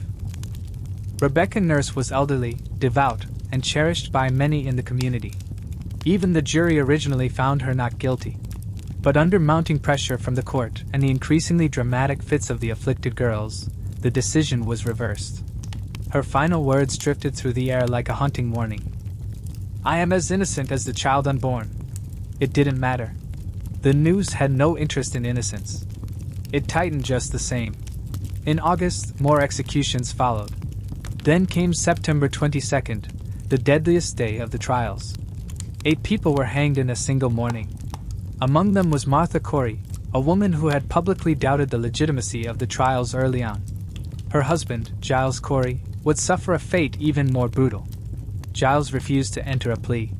Rebecca Nurse was elderly, devout, and cherished by many in the community. Even the jury originally found her not guilty. But under mounting pressure from the court and the increasingly dramatic fits of the afflicted girls, the decision was reversed. Her final words drifted through the air like a haunting warning. "I am as innocent as the child unborn." It didn't matter. The news had no interest in innocence. It tightened just the same. In August, more executions followed. Then came September 22nd, the deadliest day of the trials. 8 people were hanged in a single morning. Among them was Martha Corey, a woman who had publicly doubted the legitimacy of the trials early on. Her husband, Giles Corey, would suffer a fate even more brutal. Giles refused to enter a plea.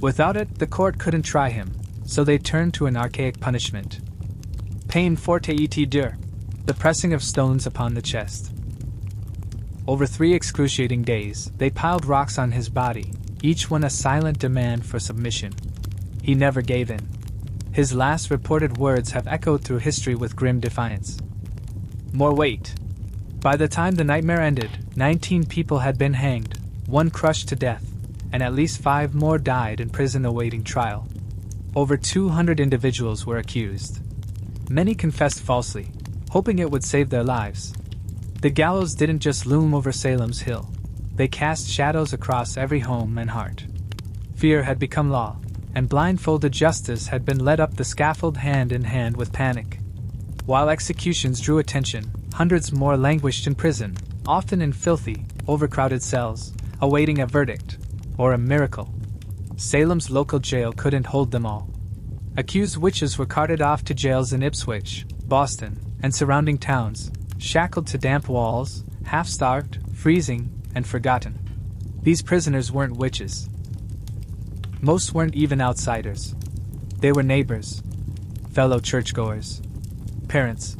Without it, the court couldn't try him, so they turned to an archaic punishment. Peine forte et dure, the pressing of stones upon the chest. Over 3 excruciating days, they piled rocks on his body, each one a silent demand for submission. He never gave in. His last reported words have echoed through history with grim defiance. More weight. By the time the nightmare ended, 19 people had been hanged, 1 crushed to death, and at least 5 more died in prison awaiting trial. Over 200 individuals were accused. Many confessed falsely, hoping it would save their lives. The gallows didn't just loom over Salem's hill. They cast shadows across every home and heart. Fear had become law, and blindfolded justice had been led up the scaffold hand in hand with panic. While executions drew attention, hundreds more languished in prison, often in filthy, overcrowded cells, awaiting a verdict, or a miracle. Salem's local jail couldn't hold them all. Accused witches were carted off to jails in Ipswich, Boston, and surrounding towns, shackled to damp walls, half-starved, freezing, and forgotten. These prisoners weren't witches. Most weren't even outsiders. They were neighbors, fellow churchgoers, parents,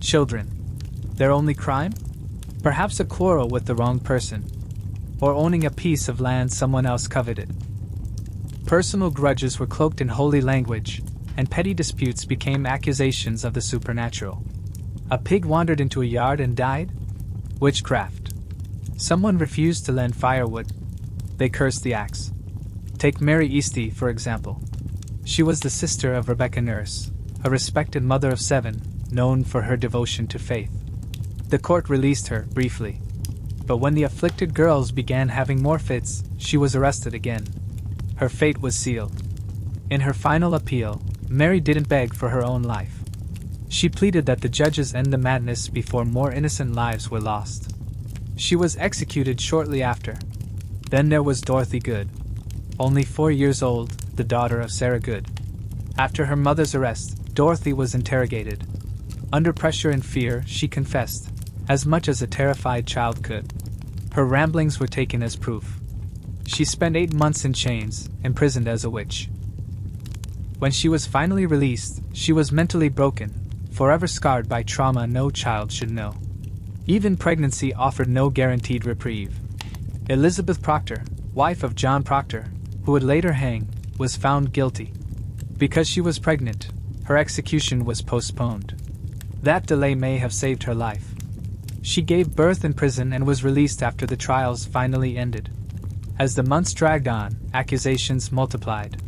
children. Their only crime? Perhaps a quarrel with the wrong person, or owning a piece of land someone else coveted. Personal grudges were cloaked in holy language, and petty disputes became accusations of the supernatural. A pig wandered into a yard and died? Witchcraft. Someone refused to lend firewood. They cursed the axe. Take Mary Eastie, for example. She was the sister of Rebecca Nurse, a respected mother of 7, known for her devotion to faith. The court released her, briefly. But when the afflicted girls began having more fits, she was arrested again. Her fate was sealed. In her final appeal, Mary didn't beg for her own life. She pleaded that the judges end the madness before more innocent lives were lost. She was executed shortly after. Then there was Dorothy Good, only 4 years old, the daughter of Sarah Good. After her mother's arrest, Dorothy was interrogated. Under pressure and fear, she confessed, as much as a terrified child could. Her ramblings were taken as proof. She spent 8 months in chains, imprisoned as a witch. When she was finally released, she was mentally broken, forever scarred by trauma no child should know. Even pregnancy offered no guaranteed reprieve. Elizabeth Proctor, wife of John Proctor, who would later hang, was found guilty. Because she was pregnant, her execution was postponed. That delay may have saved her life. She gave birth in prison and was released after the trials finally ended. As the months dragged on, accusations multiplied.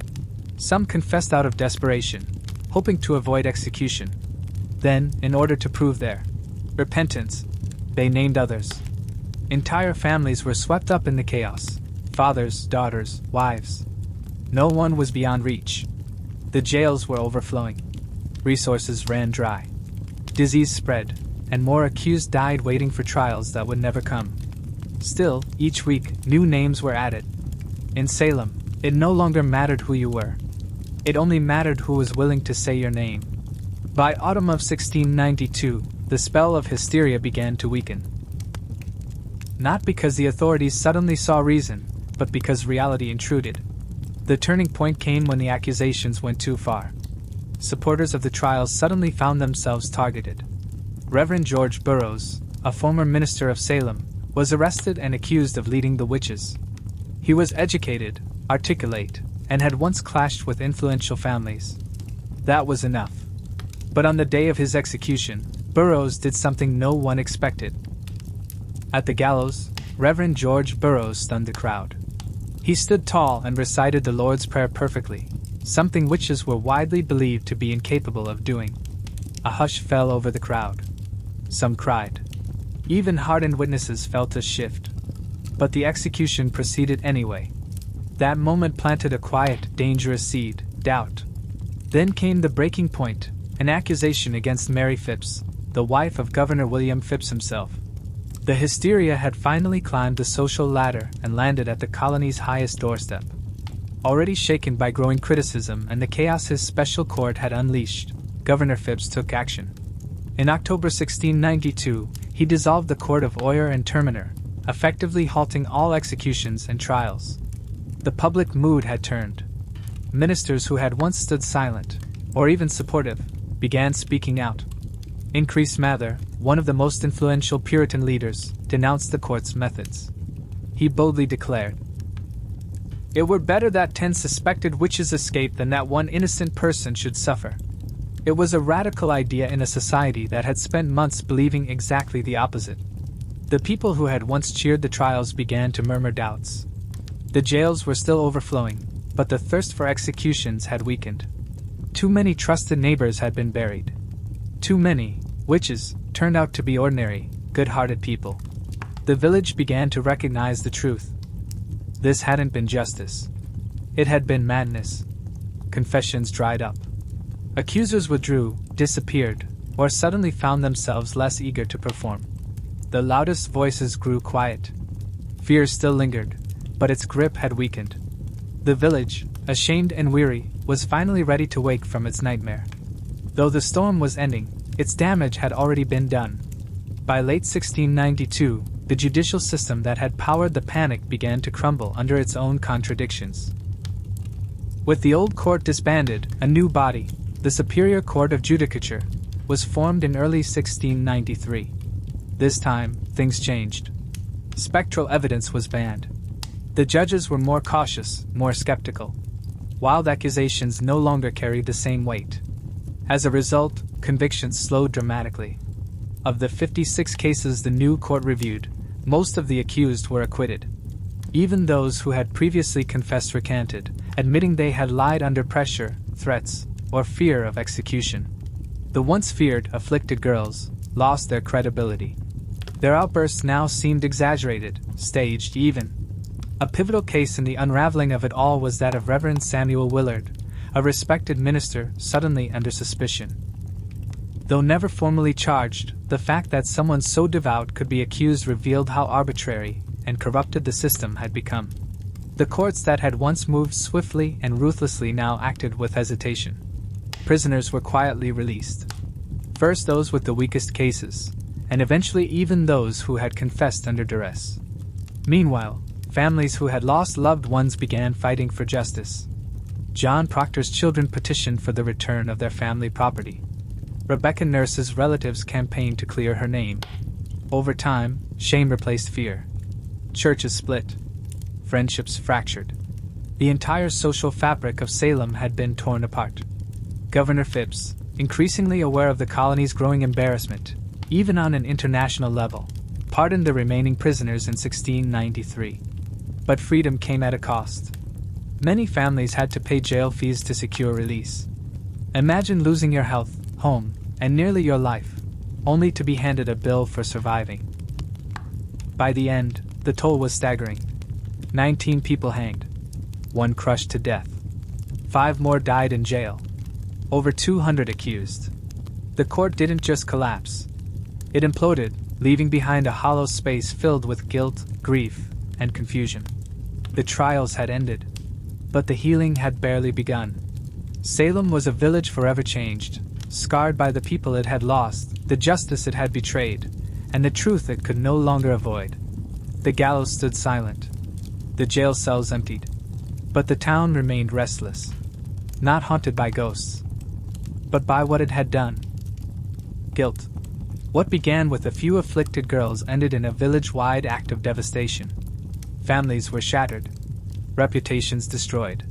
Some confessed out of desperation, hoping to avoid execution. Then, in order to prove their repentance, they named others. Entire families were swept up in the chaos. Fathers, daughters, wives. No one was beyond reach. The jails were overflowing. Resources ran dry. Disease spread, and more accused died waiting for trials that would never come. Still, each week, new names were added. In Salem, it no longer mattered who you were. It only mattered who was willing to say your name. By autumn of 1692, the spell of hysteria began to weaken. Not because the authorities suddenly saw reason, but because reality intruded. The turning point came when the accusations went too far. Supporters of the trials suddenly found themselves targeted. Reverend George Burroughs, a former minister of Salem, was arrested and accused of leading the witches. He was educated, articulate, and had once clashed with influential families. That was enough. But on the day of his execution, Burroughs did something no one expected. At the gallows, Reverend George Burroughs stunned the crowd. He stood tall and recited the Lord's Prayer perfectly, something witches were widely believed to be incapable of doing. A hush fell over the crowd. Some cried. Even hardened witnesses felt a shift. But the execution proceeded anyway. That moment planted a quiet, dangerous seed, doubt. Then came the breaking point, an accusation against Mary Phipps, the wife of Governor William Phipps himself. The hysteria had finally climbed the social ladder and landed at the colony's highest doorstep. Already shaken by growing criticism and the chaos his special court had unleashed, Governor Phipps took action. In October 1692, he dissolved the court of Oyer and Terminer, effectively halting all executions and trials. The public mood had turned. Ministers who had once stood silent, or even supportive, began speaking out. Increase Mather, one of the most influential Puritan leaders, denounced the court's methods. He boldly declared, "It were better that 10 suspected witches escape than that one innocent person should suffer." It was a radical idea in a society that had spent months believing exactly the opposite. The people who had once cheered the trials began to murmur doubts. The jails were still overflowing, but the thirst for executions had weakened. Too many trusted neighbors had been buried. Too many witches turned out to be ordinary, good-hearted people. The village began to recognize the truth. This hadn't been justice. It had been madness. Confessions dried up. Accusers withdrew, disappeared, or suddenly found themselves less eager to perform. The loudest voices grew quiet. Fear still lingered, but its grip had weakened. The village, ashamed and weary, was finally ready to wake from its nightmare. Though the storm was ending, its damage had already been done. By late 1692, the judicial system that had powered the panic began to crumble under its own contradictions. With the old court disbanded, a new body, the Superior Court of Judicature, was formed in early 1693. This time, things changed. Spectral evidence was banned. The judges were more cautious, more skeptical. Wild accusations no longer carried the same weight. As a result, convictions slowed dramatically. Of the 56 cases the new court reviewed, most of the accused were acquitted. Even those who had previously confessed recanted, admitting they had lied under pressure, threats, or fear of execution. The once feared, afflicted girls lost their credibility. Their outbursts now seemed exaggerated, staged even. A pivotal case in the unraveling of it all was that of Reverend Samuel Willard, a respected minister suddenly under suspicion. Though never formally charged, the fact that someone so devout could be accused revealed how arbitrary and corrupted the system had become. The courts that had once moved swiftly and ruthlessly now acted with hesitation. Prisoners were quietly released. First those with the weakest cases, and eventually even those who had confessed under duress. Meanwhile, families who had lost loved ones began fighting for justice. John Proctor's children petitioned for the return of their family property. Rebecca Nurse's relatives campaigned to clear her name. Over time, shame replaced fear. Churches split. Friendships fractured. The entire social fabric of Salem had been torn apart. Governor Phips, increasingly aware of the colony's growing embarrassment, even on an international level, pardoned the remaining prisoners in 1693. But freedom came at a cost. Many families had to pay jail fees to secure release. Imagine losing your health, home, and nearly your life, only to be handed a bill for surviving. By the end, the toll was staggering. 19 people hanged. 1 crushed to death. 5 more died in jail. Over 200 accused. The court didn't just collapse. It imploded, leaving behind a hollow space filled with guilt, grief, and confusion. The trials had ended, but the healing had barely begun. Salem was a village forever changed, scarred by the people it had lost, the justice it had betrayed, and the truth it could no longer avoid. The gallows stood silent. The jail cells emptied. But the town remained restless. Not haunted by ghosts, but by what it had done. Guilt. What began with a few afflicted girls ended in a village-wide act of devastation. Families were shattered. Reputations destroyed.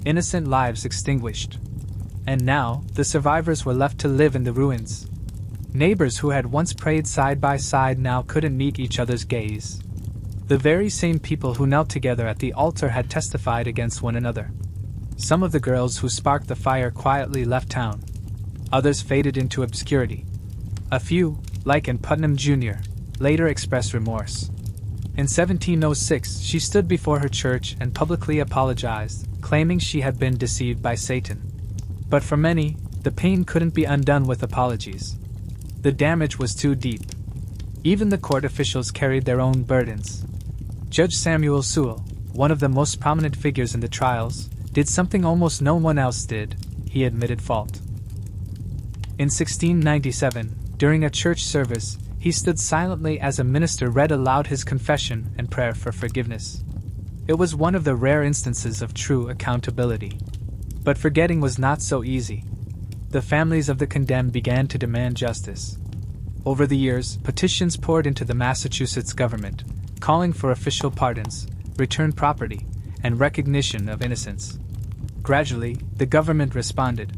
Innocent lives extinguished. And now, the survivors were left to live in the ruins. Neighbors who had once prayed side by side now couldn't meet each other's gaze. The very same people who knelt together at the altar had testified against one another. Some of the girls who sparked the fire quietly left town. Others faded into obscurity. A few, like Ann Putnam Jr., later expressed remorse. In 1706, she stood before her church and publicly apologized, claiming she had been deceived by Satan. But for many, the pain couldn't be undone with apologies. The damage was too deep. Even the court officials carried their own burdens. Judge Samuel Sewell, one of the most prominent figures in the trials, did something almost no one else did. He admitted fault. In 1697, during a church service, he stood silently as a minister read aloud his confession and prayer for forgiveness. It was one of the rare instances of true accountability. But forgetting was not so easy. The families of the condemned began to demand justice. Over the years, petitions poured into the Massachusetts government, calling for official pardons, returned property, and recognition of innocence. Gradually, the government responded.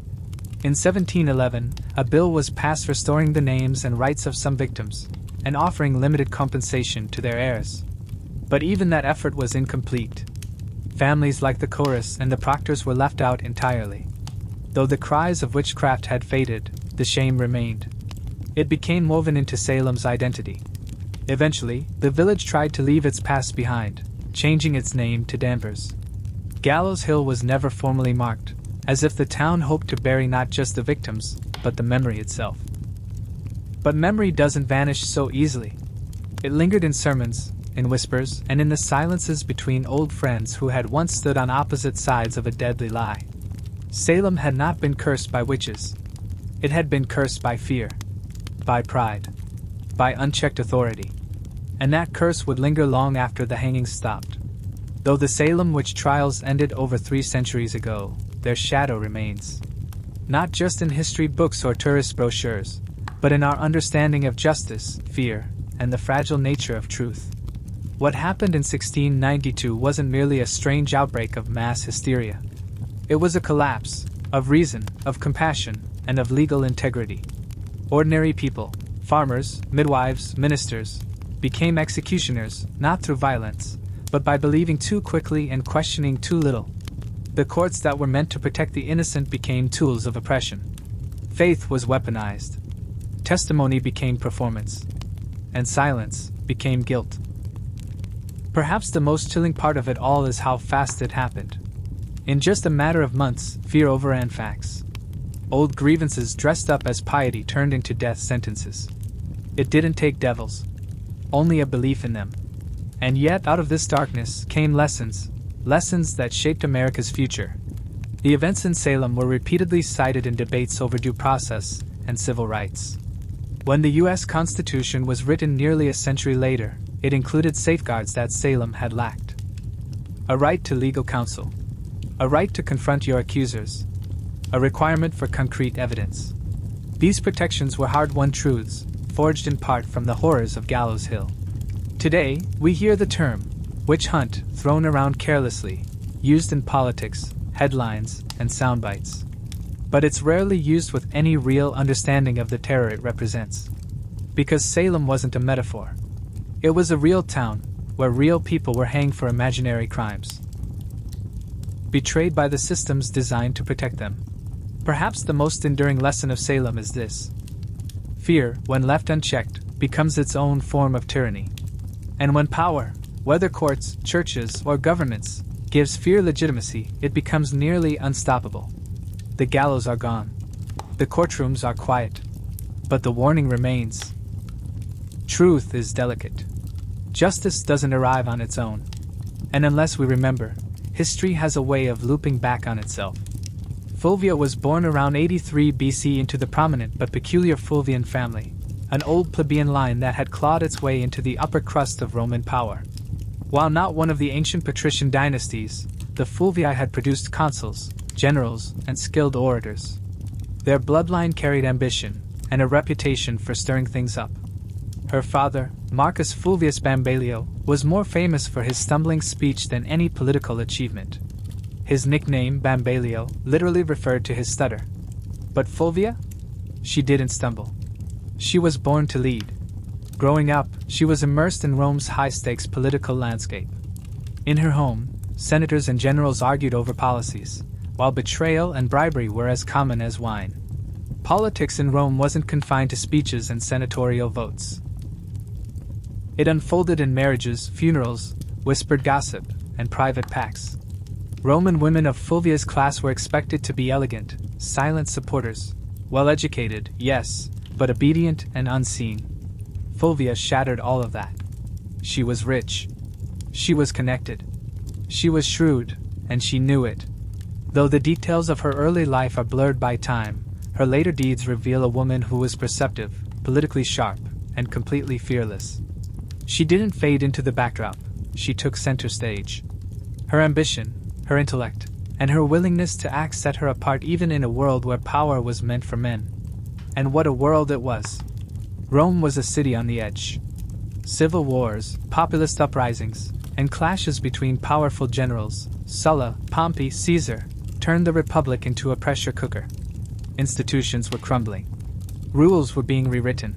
In 1711, a bill was passed restoring the names and rights of some victims, and offering limited compensation to their heirs. But even that effort was incomplete. Families like the Chorus and the Proctors were left out entirely. Though the cries of witchcraft had faded, the shame remained. It became woven into Salem's identity. Eventually, the village tried to leave its past behind, changing its name to Danvers. Gallows Hill was never formally marked, as if the town hoped to bury not just the victims, but the memory itself. But memory doesn't vanish so easily. It lingered in sermons, in whispers, and in the silences between old friends who had once stood on opposite sides of a deadly lie. Salem had not been cursed by witches. It had been cursed by fear, by pride, by unchecked authority. And that curse would linger long after the hangings stopped. Though the Salem witch trials ended over 3 centuries ago, their shadow remains. Not just in history books or tourist brochures, but in our understanding of justice, fear, and the fragile nature of truth. What happened in 1692 wasn't merely a strange outbreak of mass hysteria. It was a collapse of reason, of compassion, and of legal integrity. Ordinary people, farmers, midwives, ministers, became executioners, not through violence, but by believing too quickly and questioning too little. The courts that were meant to protect the innocent became tools of oppression. Faith was weaponized. Testimony became performance. And silence became guilt. Perhaps the most chilling part of it all is how fast it happened. In just a matter of months, fear overran facts. Old grievances dressed up as piety turned into death sentences. It didn't take devils, only a belief in them. And yet, out of this darkness came lessons that shaped America's future. The events in Salem were repeatedly cited in debates over due process and civil rights. When the U.S. Constitution was written nearly a century later, it included safeguards that Salem had lacked. A right to legal counsel, a right to confront your accusers, a requirement for concrete evidence. These protections were hard-won truths, forged in part from the horrors of Gallows Hill. Today, we hear the term witch hunt thrown around carelessly, used in politics, headlines, and sound bites. But it's rarely used with any real understanding of the terror it represents. Because Salem wasn't a metaphor. It was a real town, where real people were hanged for imaginary crimes. Betrayed by the systems designed to protect them. Perhaps the most enduring lesson of Salem is this. Fear, when left unchecked, becomes its own form of tyranny. And when power, whether courts, churches, or governments, gives fear legitimacy, it becomes nearly unstoppable. The gallows are gone. The courtrooms are quiet. But the warning remains. Truth is delicate. Justice doesn't arrive on its own. And unless we remember, history has a way of looping back on itself. Fulvia was born around 83 BC into the prominent but peculiar Fulvian family, an old plebeian line that had clawed its way into the upper crust of Roman power. While not one of the ancient patrician dynasties, the Fulvii had produced consuls, generals, and skilled orators. Their bloodline carried ambition and a reputation for stirring things up. Her father, Marcus Fulvius Bambalio, was more famous for his stumbling speech than any political achievement. His nickname, Bambalio, literally referred to his stutter. But Fulvia? She didn't stumble. She was born to lead. Growing up, she was immersed in Rome's high-stakes political landscape. In her home, senators and generals argued over policies, while betrayal and bribery were as common as wine. Politics in Rome wasn't confined to speeches and senatorial votes. It unfolded in marriages, funerals, whispered gossip, and private pacts. Roman women of Fulvia's class were expected to be elegant, silent supporters, well-educated, yes, but obedient and unseen. Fulvia shattered all of that. She was rich. She was connected. She was shrewd, and she knew it. Though the details of her early life are blurred by time, her later deeds reveal a woman who was perceptive, politically sharp, and completely fearless. She didn't fade into the backdrop, she took center stage. Her ambition, her intellect, and her willingness to act set her apart even in a world where power was meant for men. And what a world it was. Rome was a city on the edge. Civil wars, populist uprisings, and clashes between powerful generals, Sulla, Pompey, Caesar, turned the Republic into a pressure cooker. Institutions were crumbling. Rules were being rewritten.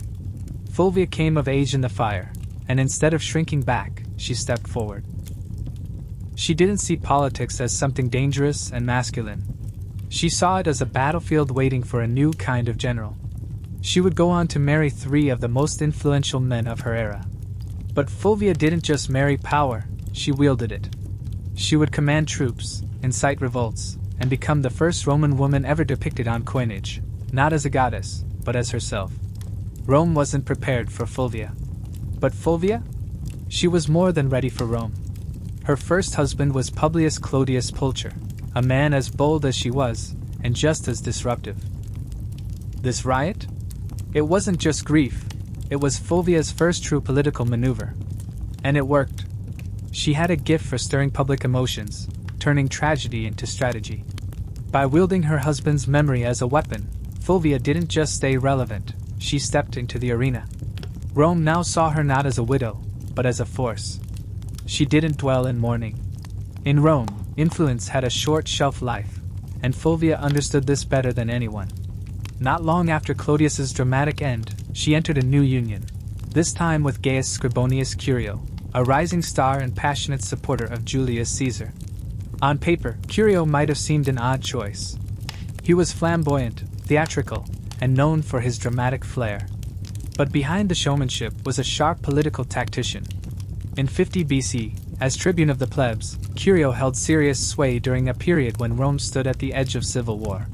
Fulvia came of age in the fire, and instead of shrinking back, she stepped forward. She didn't see politics as something dangerous and masculine. She saw it as a battlefield waiting for a new kind of general. She would go on to marry 3 of the most influential men of her era. But Fulvia didn't just marry power, she wielded it. She would command troops, incite revolts, and become the first Roman woman ever depicted on coinage, not as a goddess, but as herself. Rome wasn't prepared for Fulvia. But Fulvia? She was more than ready for Rome. Her first husband was Publius Clodius Pulcher, a man as bold as she was, and just as disruptive. This riot? It wasn't just grief, it was Fulvia's first true political maneuver. And it worked. She had a gift for stirring public emotions, turning tragedy into strategy. By wielding her husband's memory as a weapon, Fulvia didn't just stay relevant, she stepped into the arena. Rome now saw her not as a widow, but as a force. She didn't dwell in mourning. In Rome, influence had a short shelf life, and Fulvia understood this better than anyone. Not long after Clodius's dramatic end, she entered a new union, this time with Gaius Scribonius Curio, a rising star and passionate supporter of Julius Caesar. On paper, Curio might have seemed an odd choice. He was flamboyant, theatrical, and known for his dramatic flair. But behind the showmanship was a sharp political tactician. In 50 BC, as tribune of the plebs, Curio held serious sway during a period when Rome stood at the edge of civil war.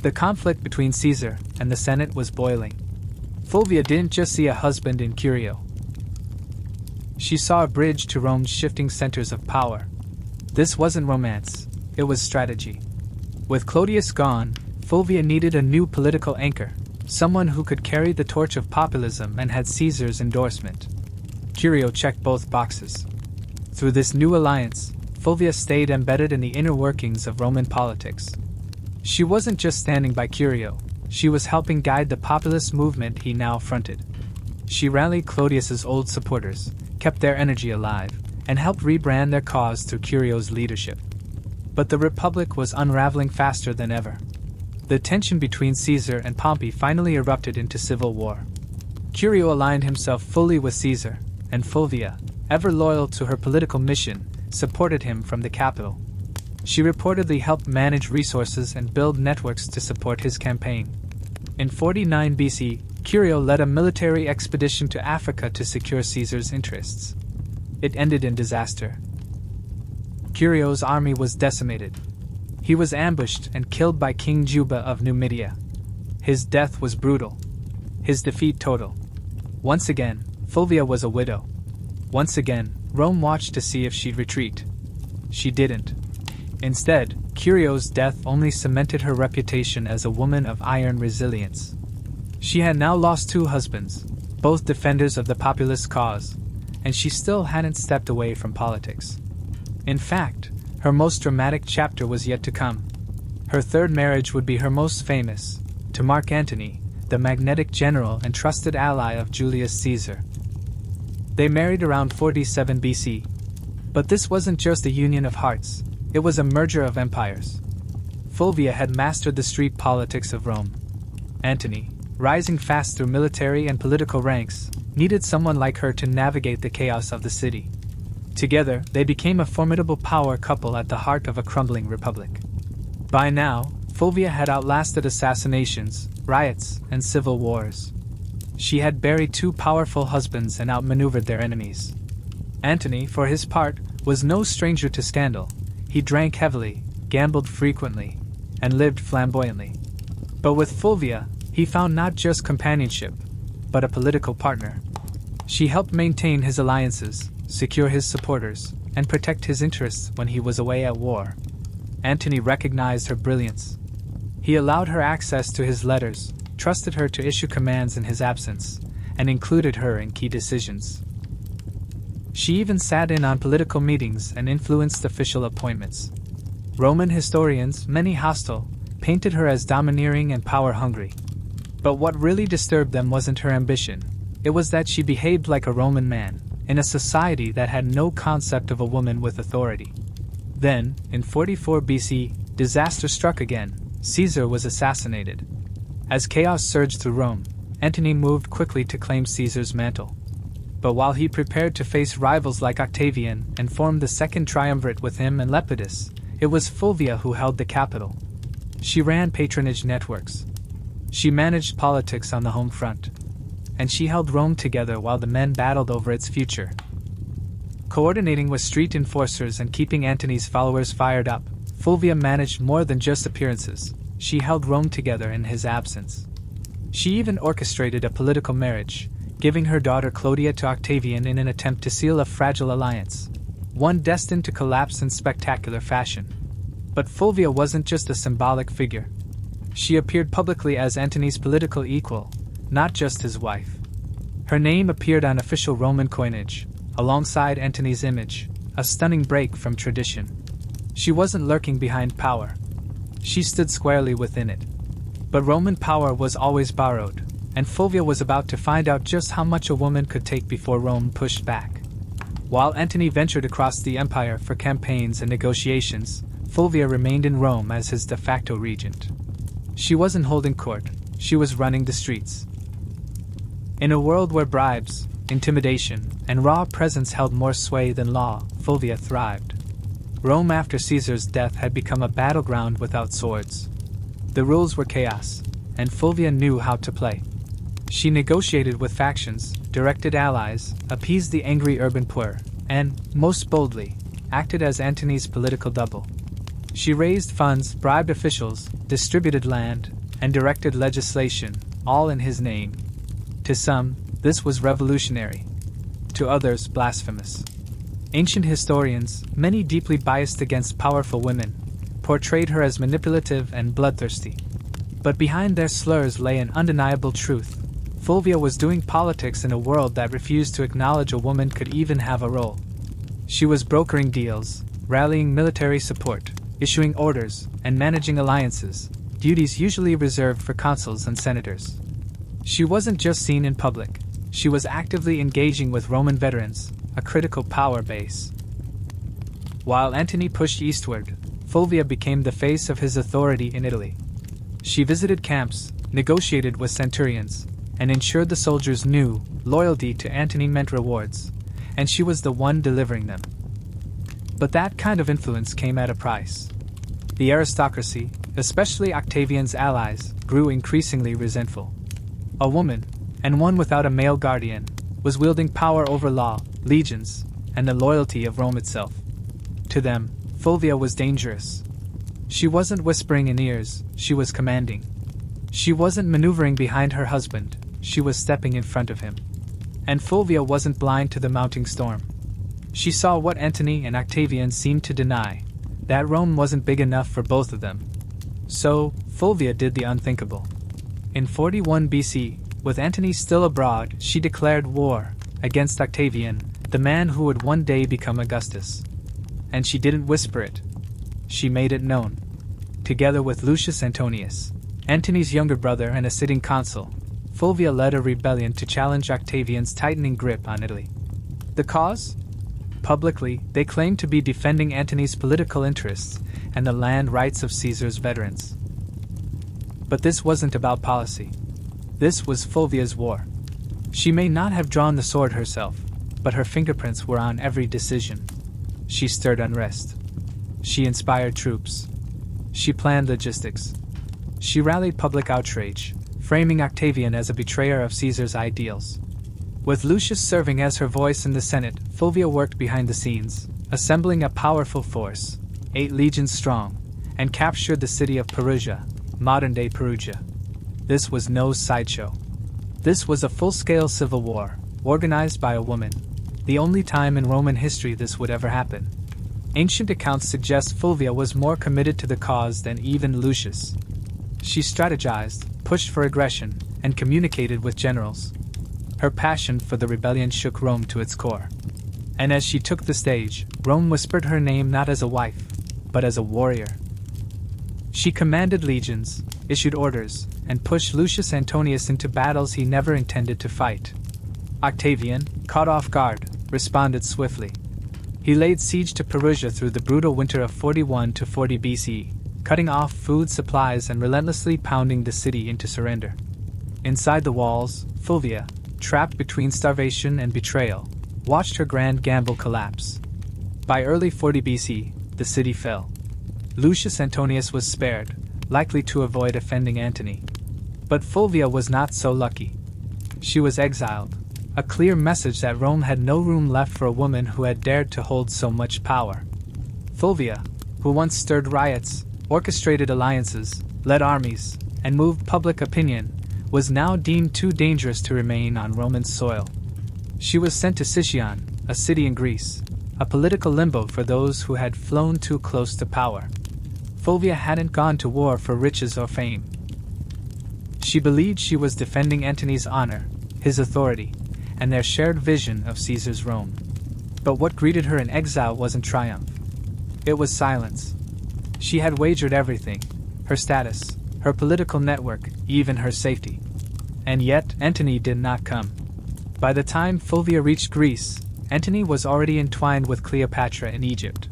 The conflict between Caesar and the Senate was boiling. Fulvia didn't just see a husband in Curio. She saw a bridge to Rome's shifting centers of power. This wasn't romance, it was strategy. With Clodius gone, Fulvia needed a new political anchor, someone who could carry the torch of populism and had Caesar's endorsement. Curio checked both boxes. Through this new alliance, Fulvia stayed embedded in the inner workings of Roman politics. She wasn't just standing by Curio, she was helping guide the populist movement he now fronted. She rallied Clodius's old supporters, kept their energy alive, and helped rebrand their cause through Curio's leadership. But the Republic was unraveling faster than ever. The tension between Caesar and Pompey finally erupted into civil war. Curio aligned himself fully with Caesar, and Fulvia, ever loyal to her political mission, supported him from the capital. She reportedly helped manage resources and build networks to support his campaign. In 49 BC, Curio led a military expedition to Africa to secure Caesar's interests. It ended in disaster. Curio's army was decimated. He was ambushed and killed by King Juba of Numidia. His death was brutal. His defeat total. Once again, Fulvia was a widow. Once again, Rome watched to see if she'd retreat. She didn't. Instead, Curio's death only cemented her reputation as a woman of iron resilience. She had now lost 2 husbands, both defenders of the populist cause, and she still hadn't stepped away from politics. In fact, her most dramatic chapter was yet to come. Her 3rd marriage would be her most famous, to Mark Antony, the magnetic general and trusted ally of Julius Caesar. They married around 47 BC. But this wasn't just a union of hearts, it was a merger of empires. Fulvia had mastered the street politics of Rome. Antony, rising fast through military and political ranks, needed someone like her to navigate the chaos of the city. Together, they became a formidable power couple at the heart of a crumbling republic. By now, Fulvia had outlasted assassinations, riots, and civil wars. She had buried 2 powerful husbands and outmaneuvered their enemies. Antony, for his part, was no stranger to scandal. He drank heavily, gambled frequently, and lived flamboyantly. But with Fulvia, he found not just companionship, but a political partner. She helped maintain his alliances, secure his supporters, and protect his interests when he was away at war. Antony recognized her brilliance. He allowed her access to his letters, trusted her to issue commands in his absence, and included her in key decisions. She even sat in on political meetings and influenced official appointments. Roman historians, many hostile, painted her as domineering and power-hungry. But what really disturbed them wasn't her ambition, it was that she behaved like a Roman man, in a society that had no concept of a woman with authority. Then, in 44 BC, disaster struck again. Caesar was assassinated. As chaos surged through Rome, Antony moved quickly to claim Caesar's mantle. But while he prepared to face rivals like Octavian and form the second triumvirate with him and Lepidus, it was Fulvia who held the capital. She ran patronage networks. She managed politics on the home front. And she held Rome together while the men battled over its future. Coordinating with street enforcers and keeping Antony's followers fired up, Fulvia managed more than just appearances. She held Rome together in his absence. She even orchestrated a political marriage, giving her daughter Clodia to Octavian in an attempt to seal a fragile alliance, one destined to collapse in spectacular fashion. But Fulvia wasn't just a symbolic figure. She appeared publicly as Antony's political equal, not just his wife. Her name appeared on official Roman coinage, alongside Antony's image, a stunning break from tradition. She wasn't lurking behind power. She stood squarely within it. But Roman power was always borrowed, and Fulvia was about to find out just how much a woman could take before Rome pushed back. While Antony ventured across the empire for campaigns and negotiations, Fulvia remained in Rome as his de facto regent. She wasn't holding court, she was running the streets. In a world where bribes, intimidation, and raw presence held more sway than law, Fulvia thrived. Rome after Caesar's death had become a battleground without swords. The rules were chaos, and Fulvia knew how to play. She negotiated with factions, directed allies, appeased the angry urban poor, and, most boldly, acted as Antony's political double. She raised funds, bribed officials, distributed land, and directed legislation, all in his name. To some, this was revolutionary. To others, blasphemous. Ancient historians, many deeply biased against powerful women, portrayed her as manipulative and bloodthirsty. But behind their slurs lay an undeniable truth. Fulvia was doing politics in a world that refused to acknowledge a woman could even have a role. She was brokering deals, rallying military support, issuing orders, and managing alliances, duties usually reserved for consuls and senators. She wasn't just seen in public, she was actively engaging with Roman veterans, a critical power base. While Antony pushed eastward, Fulvia became the face of his authority in Italy. She visited camps, negotiated with centurions, and ensured the soldiers knew loyalty to Antony meant rewards, and she was the one delivering them. But that kind of influence came at a price. The aristocracy, especially Octavian's allies, grew increasingly resentful. A woman, and one without a male guardian, was wielding power over law, legions, and the loyalty of Rome itself. To them, Fulvia was dangerous. She wasn't whispering in ears, she was commanding. She wasn't maneuvering behind her husband, she was stepping in front of him. And Fulvia wasn't blind to the mounting storm. She saw what Antony and Octavian seemed to deny, that Rome wasn't big enough for both of them. So, Fulvia did the unthinkable. In 41 BC, with Antony still abroad, she declared war against Octavian, the man who would one day become Augustus. And she didn't whisper it. She made it known. Together with Lucius Antonius, Antony's younger brother and a sitting consul, Fulvia led a rebellion to challenge Octavian's tightening grip on Italy. The cause? Publicly, they claimed to be defending Antony's political interests and the land rights of Caesar's veterans. But this wasn't about policy. This was Fulvia's war. She may not have drawn the sword herself, but her fingerprints were on every decision. She stirred unrest. She inspired troops. She planned logistics. She rallied public outrage, framing Octavian as a betrayer of Caesar's ideals. With Lucius serving as her voice in the Senate, Fulvia worked behind the scenes, assembling a powerful force, 8 legions strong, and captured the city of Perugia, modern-day Perugia. This was no sideshow. This was a full-scale civil war, organized by a woman, the only time in Roman history this would ever happen. Ancient accounts suggest Fulvia was more committed to the cause than even Lucius. She strategized, pushed for aggression, and communicated with generals. Her passion for the rebellion shook Rome to its core. And as she took the stage, Rome whispered her name not as a wife, but as a warrior. She commanded legions, issued orders, and pushed Lucius Antonius into battles he never intended to fight. Octavian, caught off guard, responded swiftly. He laid siege to Perugia through the brutal winter of 41 to 40 BC, cutting off food supplies and relentlessly pounding the city into surrender. Inside the walls, Fulvia, trapped between starvation and betrayal, watched her grand gamble collapse. By early 40 BC, the city fell. Lucius Antonius was spared, likely to avoid offending Antony. But Fulvia was not so lucky. She was exiled, a clear message that Rome had no room left for a woman who had dared to hold so much power. Fulvia, who once stirred riots, orchestrated alliances, led armies, and moved public opinion, was now deemed too dangerous to remain on Roman soil. She was sent to Sicyon, a city in Greece, a political limbo for those who had flown too close to power. Fulvia hadn't gone to war for riches or fame. She believed she was defending Antony's honor, his authority, and their shared vision of Caesar's Rome. But what greeted her in exile wasn't triumph. It was silence. She had wagered everything, her status, her political network, even her safety. And yet, Antony did not come. By the time Fulvia reached Greece, Antony was already entwined with Cleopatra in Egypt.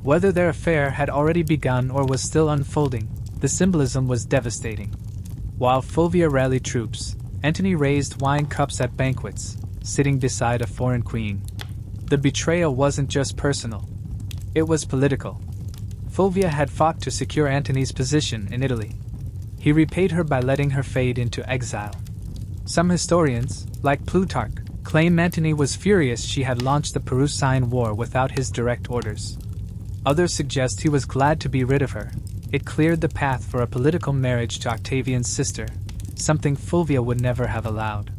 Whether their affair had already begun or was still unfolding, the symbolism was devastating. While Fulvia rallied troops, Antony raised wine cups at banquets, sitting beside a foreign queen. The betrayal wasn't just personal. It was political. Fulvia had fought to secure Antony's position in Italy. He repaid her by letting her fade into exile. Some historians, like Plutarch, claim Antony was furious she had launched the Perusian War without his direct orders. Others suggest he was glad to be rid of her. It cleared the path for a political marriage to Octavian's sister, something Fulvia would never have allowed.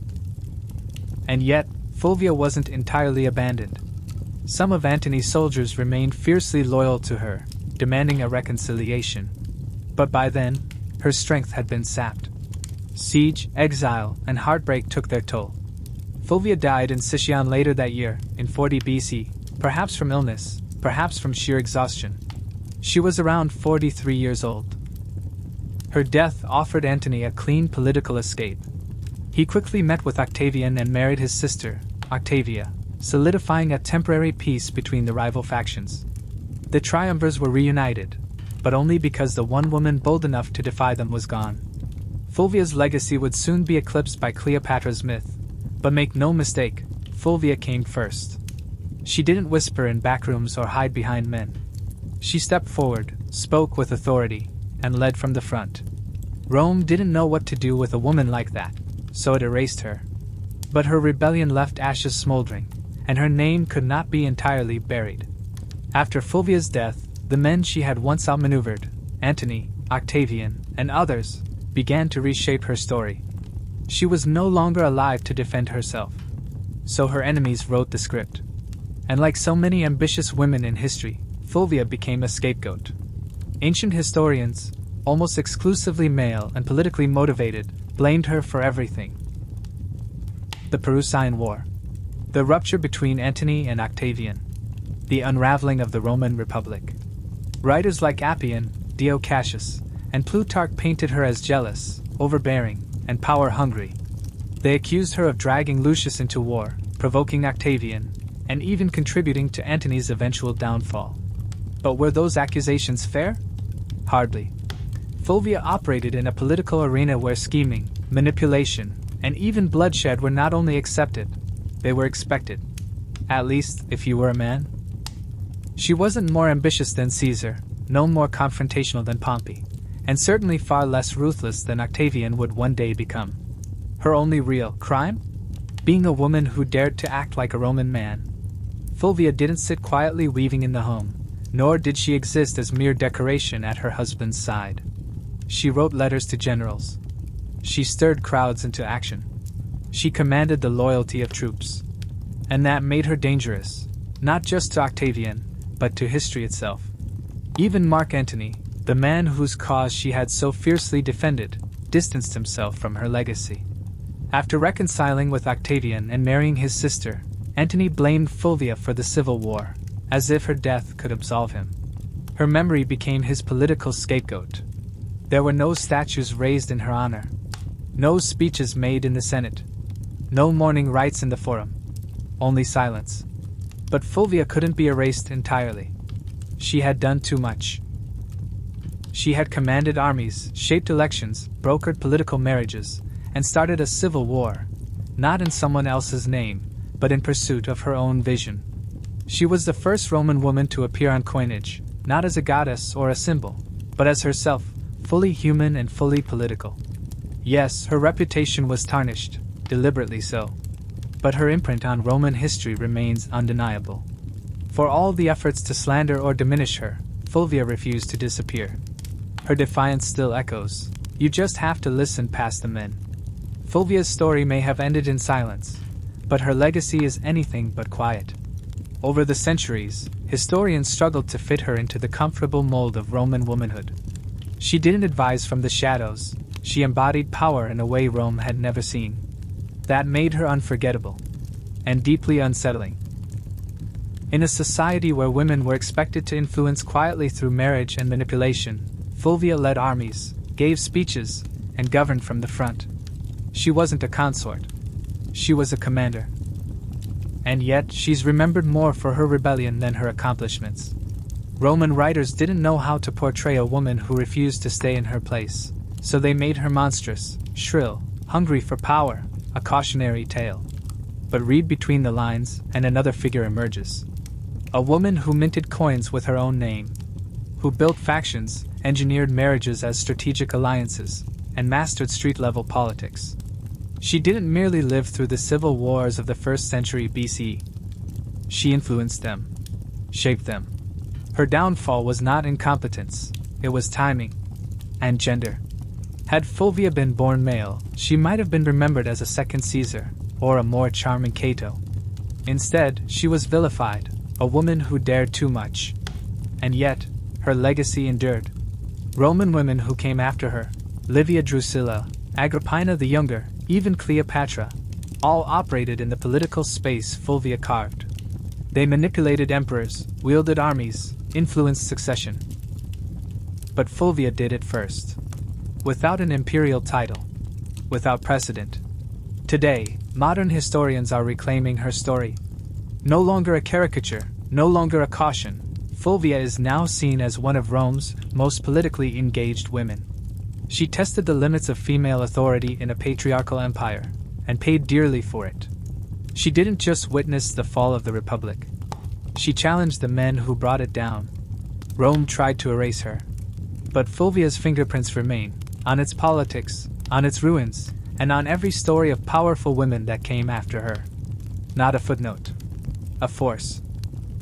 And yet, Fulvia wasn't entirely abandoned. Some of Antony's soldiers remained fiercely loyal to her, demanding a reconciliation. But by then, her strength had been sapped. Siege, exile, and heartbreak took their toll. Fulvia died in Sicyon later that year, in 40 BC, perhaps from illness, perhaps from sheer exhaustion. She was around 43 years old. Her death offered Antony a clean political escape. He quickly met with Octavian and married his sister, Octavia, solidifying a temporary peace between the rival factions. The triumvirs were reunited, but only because the one woman bold enough to defy them was gone. Fulvia's legacy would soon be eclipsed by Cleopatra's myth, but make no mistake, Fulvia came first. She didn't whisper in backrooms or hide behind men. She stepped forward, spoke with authority, and led from the front. Rome didn't know what to do with a woman like that, so it erased her. But her rebellion left ashes smoldering, and her name could not be entirely buried. After Fulvia's death, the men she had once outmaneuvered, Antony, Octavian, and others, began to reshape her story. She was no longer alive to defend herself. So her enemies wrote the script. And like so many ambitious women in history, Fulvia became a scapegoat. Ancient historians, almost exclusively male and politically motivated, blamed her for everything. The Perusian War, the rupture between Antony and Octavian, the unraveling of the Roman Republic. Writers like Appian, Dio Cassius, and Plutarch painted her as jealous, overbearing, and power-hungry. They accused her of dragging Lucius into war, provoking Octavian, and even contributing to Antony's eventual downfall. But were those accusations fair? Hardly. Fulvia operated in a political arena where scheming, manipulation, and even bloodshed were not only accepted, they were expected. At least, if you were a man. She wasn't more ambitious than Caesar, no more confrontational than Pompey, and certainly far less ruthless than Octavian would one day become. Her only real crime? Being a woman who dared to act like a Roman man. Fulvia didn't sit quietly weaving in the home, nor did she exist as mere decoration at her husband's side. She wrote letters to generals. She stirred crowds into action. She commanded the loyalty of troops. And that made her dangerous, not just to Octavian, but to history itself. Even Mark Antony, the man whose cause she had so fiercely defended, distanced himself from her legacy. After reconciling with Octavian and marrying his sister, Antony blamed Fulvia for the civil war, as if her death could absolve him. Her memory became his political scapegoat. There were no statues raised in her honor, no speeches made in the Senate, no mourning rites in the Forum, only silence. But Fulvia couldn't be erased entirely. She had done too much. She had commanded armies, shaped elections, brokered political marriages, and started a civil war, not in someone else's name, but in pursuit of her own vision. She was the first Roman woman to appear on coinage, not as a goddess or a symbol, but as herself, fully human and fully political. Yes, her reputation was tarnished, deliberately so, but her imprint on Roman history remains undeniable. For all the efforts to slander or diminish her, Fulvia refused to disappear. Her defiance still echoes. You just have to listen past the men. Fulvia's story may have ended in silence, but her legacy is anything but quiet. Over the centuries, historians struggled to fit her into the comfortable mold of Roman womanhood. She didn't advise from the shadows, she embodied power in a way Rome had never seen. That made her unforgettable, and deeply unsettling. In a society where women were expected to influence quietly through marriage and manipulation, Fulvia led armies, gave speeches, and governed from the front. She wasn't a consort. She was a commander. And yet, she's remembered more for her rebellion than her accomplishments. Roman writers didn't know how to portray a woman who refused to stay in her place, so they made her monstrous, shrill, hungry for power, a cautionary tale. But read between the lines, and another figure emerges. A woman who minted coins with her own name, who built factions, engineered marriages as strategic alliances, and mastered street-level politics. She didn't merely live through the civil wars of the 1st century BC. She influenced them, shaped them. Her downfall was not incompetence, it was timing and gender. Had Fulvia been born male, she might have been remembered as a second Caesar, or a more charming Cato. Instead, she was vilified, a woman who dared too much. And yet, her legacy endured. Roman women who came after her, Livia Drusilla, Agrippina the Younger, even Cleopatra, all operated in the political space Fulvia carved. They manipulated emperors, wielded armies, influenced succession. But Fulvia did it first. Without an imperial title. Without precedent. Today, modern historians are reclaiming her story. No longer a caricature, no longer a caution, Fulvia is now seen as one of Rome's most politically engaged women. She tested the limits of female authority in a patriarchal empire, and paid dearly for it. She didn't just witness the fall of the Republic. She challenged the men who brought it down. Rome tried to erase her. But Fulvia's fingerprints remain, on its politics, on its ruins, and on every story of powerful women that came after her. Not a footnote. A force.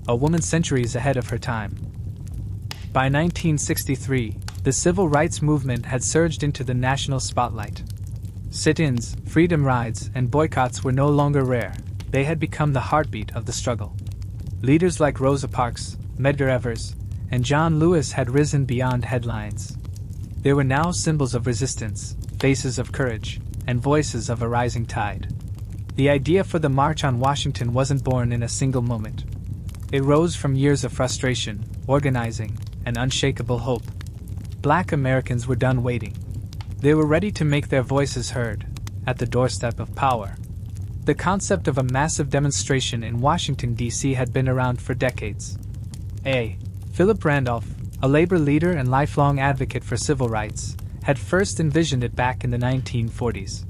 A woman centuries ahead of her time. By 1963, the civil rights movement had surged into the national spotlight. Sit-ins, freedom rides, and boycotts were no longer rare. They had become the heartbeat of the struggle. Leaders like Rosa Parks, Medgar Evers, and John Lewis had risen beyond headlines. They were now symbols of resistance, faces of courage, and voices of a rising tide. The idea for the March on Washington wasn't born in a single moment. It rose from years of frustration, organizing, and unshakable hope. Black Americans were done waiting. They were ready to make their voices heard, at the doorstep of power. The concept of a massive demonstration in Washington, D.C. had been around for decades. Philip Randolph, a labor leader and lifelong advocate for civil rights, had first envisioned it back in the 1940s.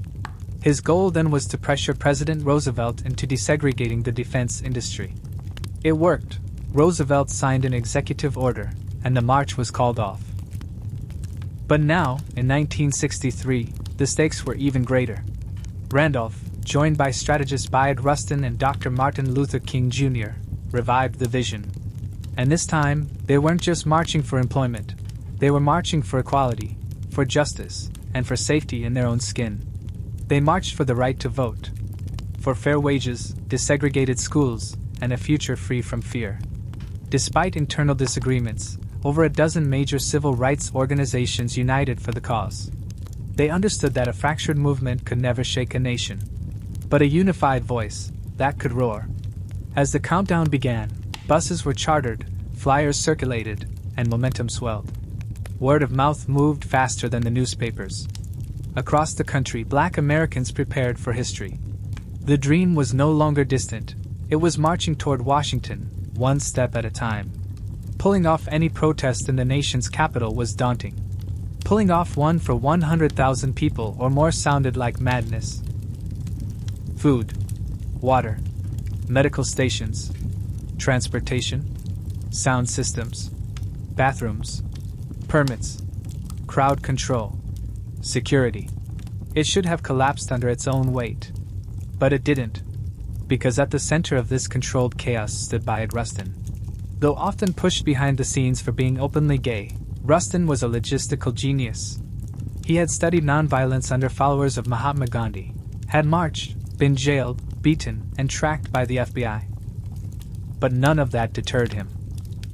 His goal then was to pressure President Roosevelt into desegregating the defense industry. It worked. Roosevelt signed an executive order, and the march was called off. But now, in 1963, the stakes were even greater. Randolph, joined by strategist Bayard Rustin and Dr. Martin Luther King Jr., revived the vision. And this time, they weren't just marching for employment. They were marching for equality, for justice, and for safety in their own skin. They marched for the right to vote, for fair wages, desegregated schools, and a future free from fear. Despite internal disagreements, over a dozen major civil rights organizations united for the cause. They understood that a fractured movement could never shake a nation, but a unified voice, that could roar. As the countdown began, buses were chartered, flyers circulated, and momentum swelled. Word of mouth moved faster than the newspapers. Across the country, Black Americans prepared for history. The dream was no longer distant. It was marching toward Washington, one step at a time. Pulling off any protest in the nation's capital was daunting. Pulling off one for 100,000 people or more sounded like madness. Food, water, medical stations, transportation, sound systems, bathrooms, permits, crowd control, security. It should have collapsed under its own weight. But it didn't. Because at the center of this controlled chaos stood Bayard Rustin. Though often pushed behind the scenes for being openly gay, Rustin was a logistical genius. He had studied nonviolence under followers of Mahatma Gandhi, had marched, been jailed, beaten, and tracked by the FBI. But none of that deterred him.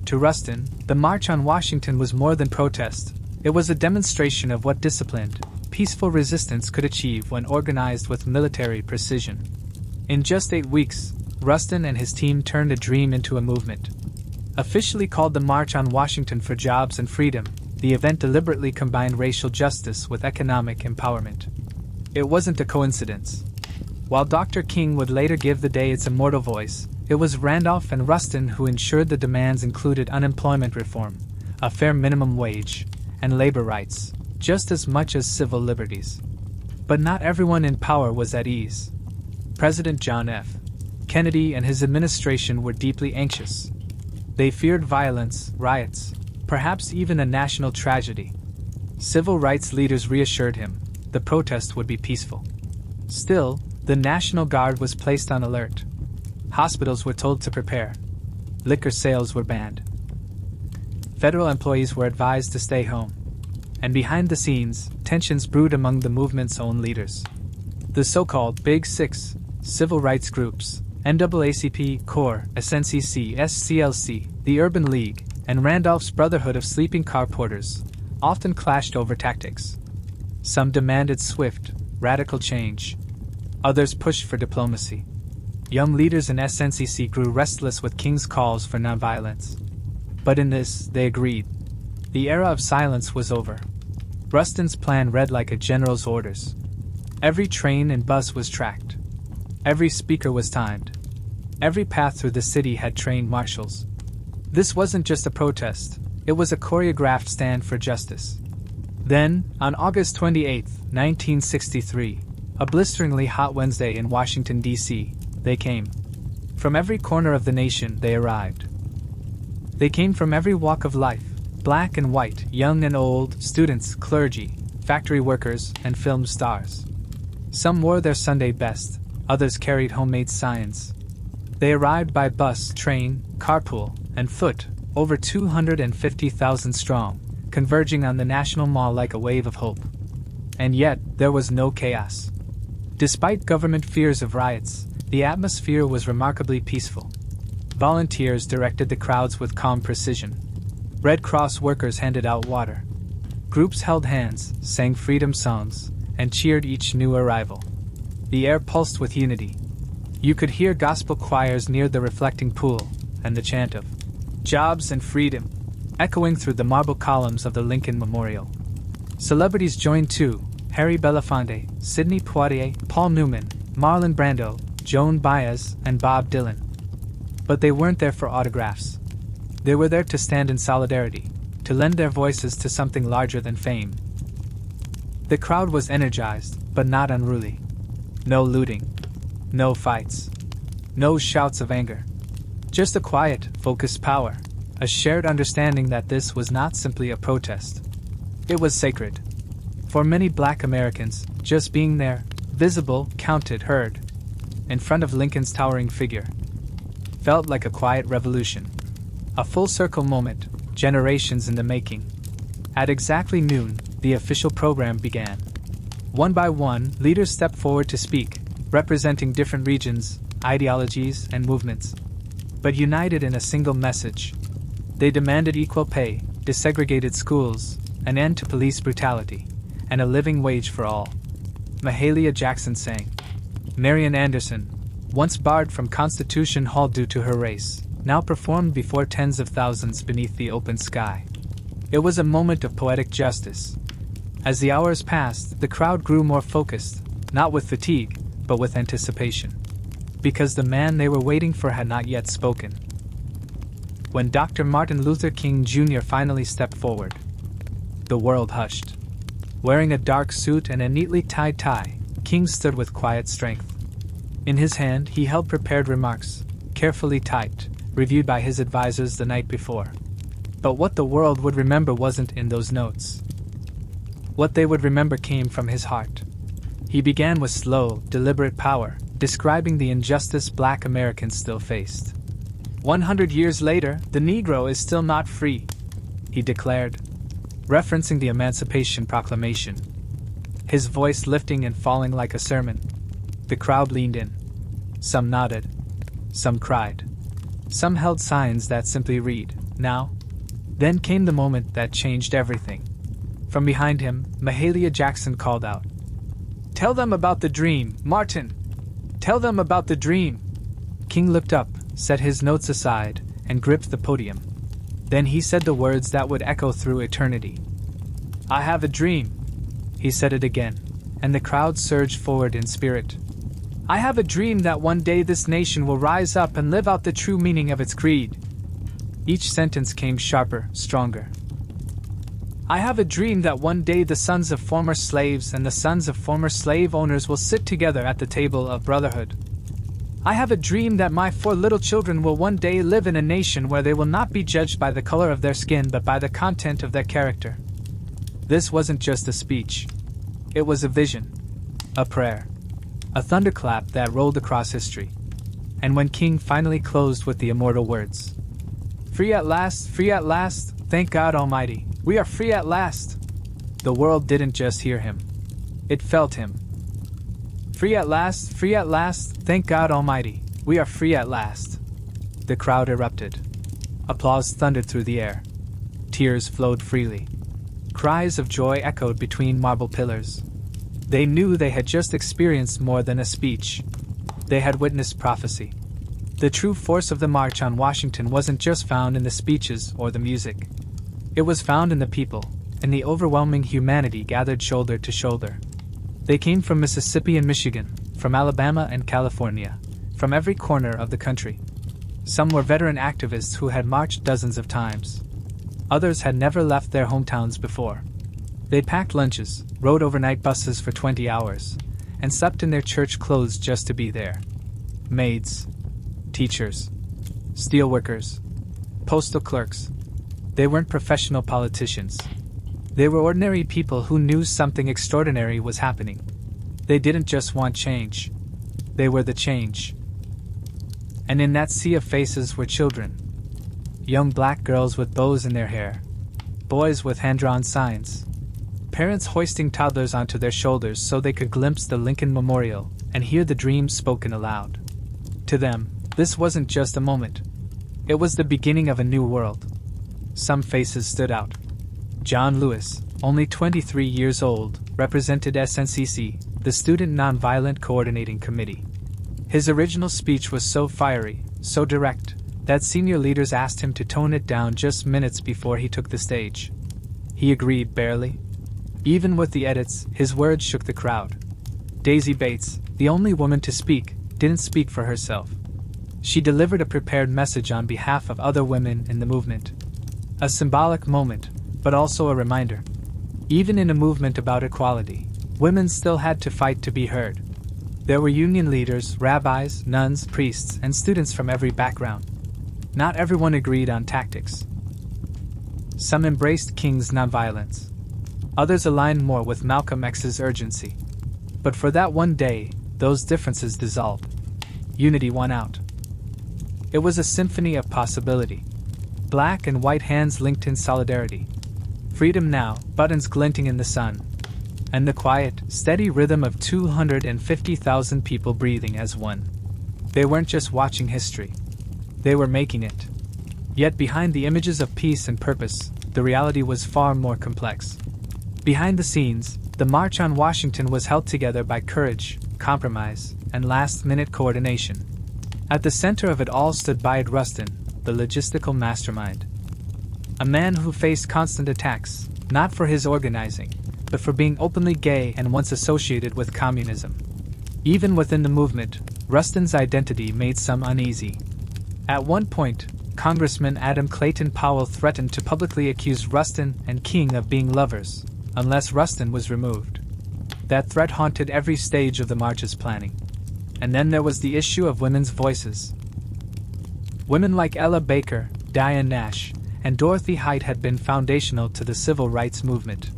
To Rustin, the March on Washington was more than protest. It was a demonstration of what disciplined, peaceful resistance could achieve when organized with military precision. In just 8 weeks, Rustin and his team turned a dream into a movement. Officially called the March on Washington for Jobs and Freedom, the event deliberately combined racial justice with economic empowerment. It wasn't a coincidence. While Dr. King would later give the day its immortal voice, it was Randolph and Rustin who ensured the demands included unemployment reform, a fair minimum wage, and labor rights, just as much as civil liberties. But not everyone in power was at ease. President John F. Kennedy and his administration were deeply anxious. They feared violence, riots, perhaps even a national tragedy. Civil rights leaders reassured him the protest would be peaceful. Still, the National Guard was placed on alert. Hospitals were told to prepare. Liquor sales were banned. Federal employees were advised to stay home. And behind the scenes, tensions brewed among the movement's own leaders. The so-called Big Six, civil rights groups, NAACP, CORE, SNCC, SCLC, the Urban League, and Randolph's Brotherhood of Sleeping Car Porters, often clashed over tactics. Some demanded swift, radical change. Others pushed for diplomacy. Young leaders in SNCC grew restless with King's calls for nonviolence. But in this, they agreed. The era of silence was over. Rustin's plan read like a general's orders. Every train and bus was tracked. Every speaker was timed. Every path through the city had trained marshals. This wasn't just a protest, it was a choreographed stand for justice. Then, on August 28, 1963, a blisteringly hot Wednesday in Washington, D.C., they came. From every corner of the nation, they arrived. They came from every walk of life, black and white, young and old, students, clergy, factory workers, and film stars. Some wore their Sunday best, others carried homemade signs. They arrived by bus, train, carpool, and foot, over 250,000 strong, converging on the National Mall like a wave of hope. And yet, there was no chaos. Despite government fears of riots, the atmosphere was remarkably peaceful. Volunteers directed the crowds with calm precision. Red Cross workers handed out water. Groups held hands, sang freedom songs, and cheered each new arrival. The air pulsed with unity. You could hear gospel choirs near the reflecting pool, and the chant of "Jobs and Freedom" echoing through the marble columns of the Lincoln Memorial. Celebrities joined too: Harry Belafonte, Sidney Poitier, Paul Newman, Marlon Brando, Joan Baez, and Bob Dylan. But they weren't there for autographs. They were there to stand in solidarity, to lend their voices to something larger than fame. The crowd was energized, but not unruly. No looting. No fights. No shouts of anger. Just a quiet, focused power, a shared understanding that this was not simply a protest. It was sacred. For many Black Americans, just being there, visible, counted, heard, in front of Lincoln's towering figure, felt like a quiet revolution. A full-circle moment, generations in the making. At exactly noon, the official program began. One by one, leaders stepped forward to speak, representing different regions, ideologies, and movements, but united in a single message. They demanded equal pay, desegregated schools, an end to police brutality, and a living wage for all. Mahalia Jackson sang. Marian Anderson, once barred from Constitution Hall due to her race, now performed before tens of thousands beneath the open sky. It was a moment of poetic justice. As the hours passed, the crowd grew more focused, not with fatigue, but with anticipation. Because the man they were waiting for had not yet spoken. When Dr. Martin Luther King Jr. finally stepped forward, the world hushed. Wearing a dark suit and a neatly tied tie, King stood with quiet strength. In his hand, he held prepared remarks, carefully typed, reviewed by his advisors the night before. But what the world would remember wasn't in those notes. What they would remember came from his heart. He began with slow, deliberate power, describing the injustice Black Americans still faced. 100 years later, the Negro is still not free, he declared, referencing the Emancipation Proclamation. His voice lifting and falling like a sermon. The crowd leaned in. Some nodded. Some cried. Some held signs that simply read, "Now." Then came the moment that changed everything. From behind him, Mahalia Jackson called out, "Tell them about the dream, Martin! Tell them about the dream!" King looked up, set his notes aside, and gripped the podium. Then he said the words that would echo through eternity. "I have a dream." He said it again, and the crowd surged forward in spirit. "I have a dream that one day this nation will rise up and live out the true meaning of its creed." Each sentence came sharper, stronger. "I have a dream that one day the sons of former slaves and the sons of former slave owners will sit together at the table of brotherhood. I have a dream that my 4 little children will one day live in a nation where they will not be judged by the color of their skin but by the content of their character. This wasn't just a speech. It was a vision, a prayer, a thunderclap that rolled across history. And when King finally closed with the immortal words, free at last, thank God Almighty, we are free at last, the world didn't just hear him. It felt him. Free at last, thank God Almighty, we are free at last. The crowd erupted. Applause thundered through the air. Tears flowed freely. Cries of joy echoed between marble pillars. They knew they had just experienced more than a speech. They had witnessed prophecy. The true force of the March on Washington wasn't just found in the speeches or the music. It was found in the people, in the overwhelming humanity gathered shoulder to shoulder. They came from Mississippi and Michigan, from Alabama and California, from every corner of the country. Some were veteran activists who had marched dozens of times. Others had never left their hometowns before. They'd packed lunches, rode overnight buses for 20 hours, and slept in their church clothes just to be there. Maids, teachers, steelworkers, postal clerks. They weren't professional politicians. They were ordinary people who knew something extraordinary was happening. They didn't just want change. They were the change. And in that sea of faces were children. Young black girls with bows in their hair. Boys with hand-drawn signs. Parents hoisting toddlers onto their shoulders so they could glimpse the Lincoln Memorial and hear the dreams spoken aloud. To them, this wasn't just a moment. It was the beginning of a new world. Some faces stood out. John Lewis, only 23 years old, represented SNCC, the Student Nonviolent Coordinating Committee. His original speech was so fiery, so direct, that senior leaders asked him to tone it down just minutes before he took the stage. He agreed barely. Even with the edits, his words shook the crowd. Daisy Bates, the only woman to speak, didn't speak for herself. She delivered a prepared message on behalf of other women in the movement. A symbolic moment, but also a reminder. Even in a movement about equality, women still had to fight to be heard. There were union leaders, rabbis, nuns, priests, and students from every background. Not everyone agreed on tactics. Some embraced King's nonviolence. Others aligned more with Malcolm X's urgency. But for that one day, those differences dissolved. Unity won out. It was a symphony of possibility. Black and white hands linked in solidarity. Freedom now, buttons glinting in the sun. And the quiet, steady rhythm of 250,000 people breathing as one. They weren't just watching history. They were making it. Yet behind the images of peace and purpose, the reality was far more complex. Behind the scenes, the March on Washington was held together by courage, compromise, and last-minute coordination. At the center of it all stood Bayard Rustin, the logistical mastermind. A man who faced constant attacks, not for his organizing, but for being openly gay and once associated with communism. Even within the movement, Rustin's identity made some uneasy. At one point, Congressman Adam Clayton Powell threatened to publicly accuse Rustin and King of being lovers, unless Rustin was removed. That threat haunted every stage of the march's planning. And then there was the issue of women's voices. Women like Ella Baker, Diane Nash, and Dorothy Height had been foundational to the civil rights movement.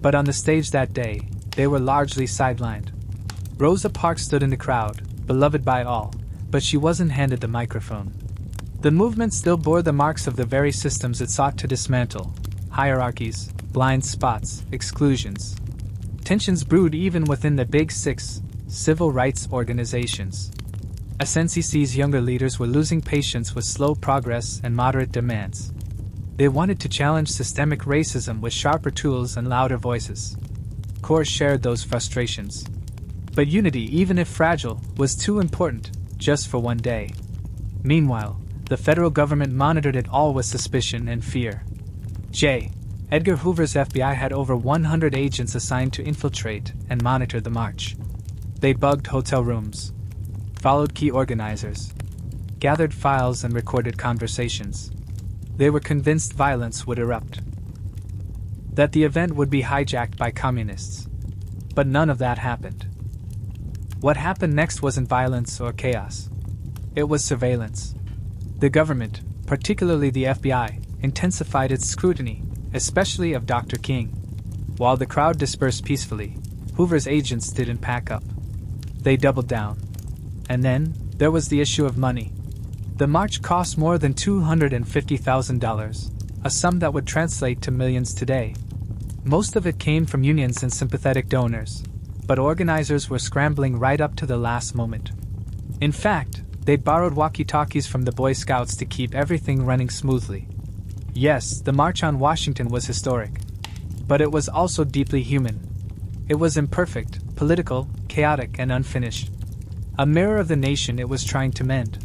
But on the stage that day, they were largely sidelined. Rosa Parks stood in the crowd, beloved by all, but she wasn't handed the microphone. The movement still bore the marks of the very systems it sought to dismantle: hierarchies, blind spots, exclusions. Tensions brewed even within the Big Six, civil rights organizations. SNCC's younger leaders were losing patience with slow progress and moderate demands. They wanted to challenge systemic racism with sharper tools and louder voices. Corps shared those frustrations. But unity, even if fragile, was too important, just for one day. Meanwhile, the federal government monitored it all with suspicion and fear. J. Edgar Hoover's FBI had over 100 agents assigned to infiltrate and monitor the march. They bugged hotel rooms, followed key organizers, gathered files and recorded conversations. They were convinced violence would erupt, that the event would be hijacked by communists. But none of that happened. What happened next wasn't violence or chaos. It was surveillance. The government, particularly the FBI, intensified its scrutiny, especially of Dr. King. While the crowd dispersed peacefully, Hoover's agents didn't pack up. They doubled down. And then, there was the issue of money. The march cost more than $250,000, a sum that would translate to millions today. Most of it came from unions and sympathetic donors, but organizers were scrambling right up to the last moment. In fact, they'd borrowed walkie-talkies from the Boy Scouts to keep everything running smoothly. Yes, the March on Washington was historic. But it was also deeply human. It was imperfect, political, chaotic, and unfinished. A mirror of the nation it was trying to mend.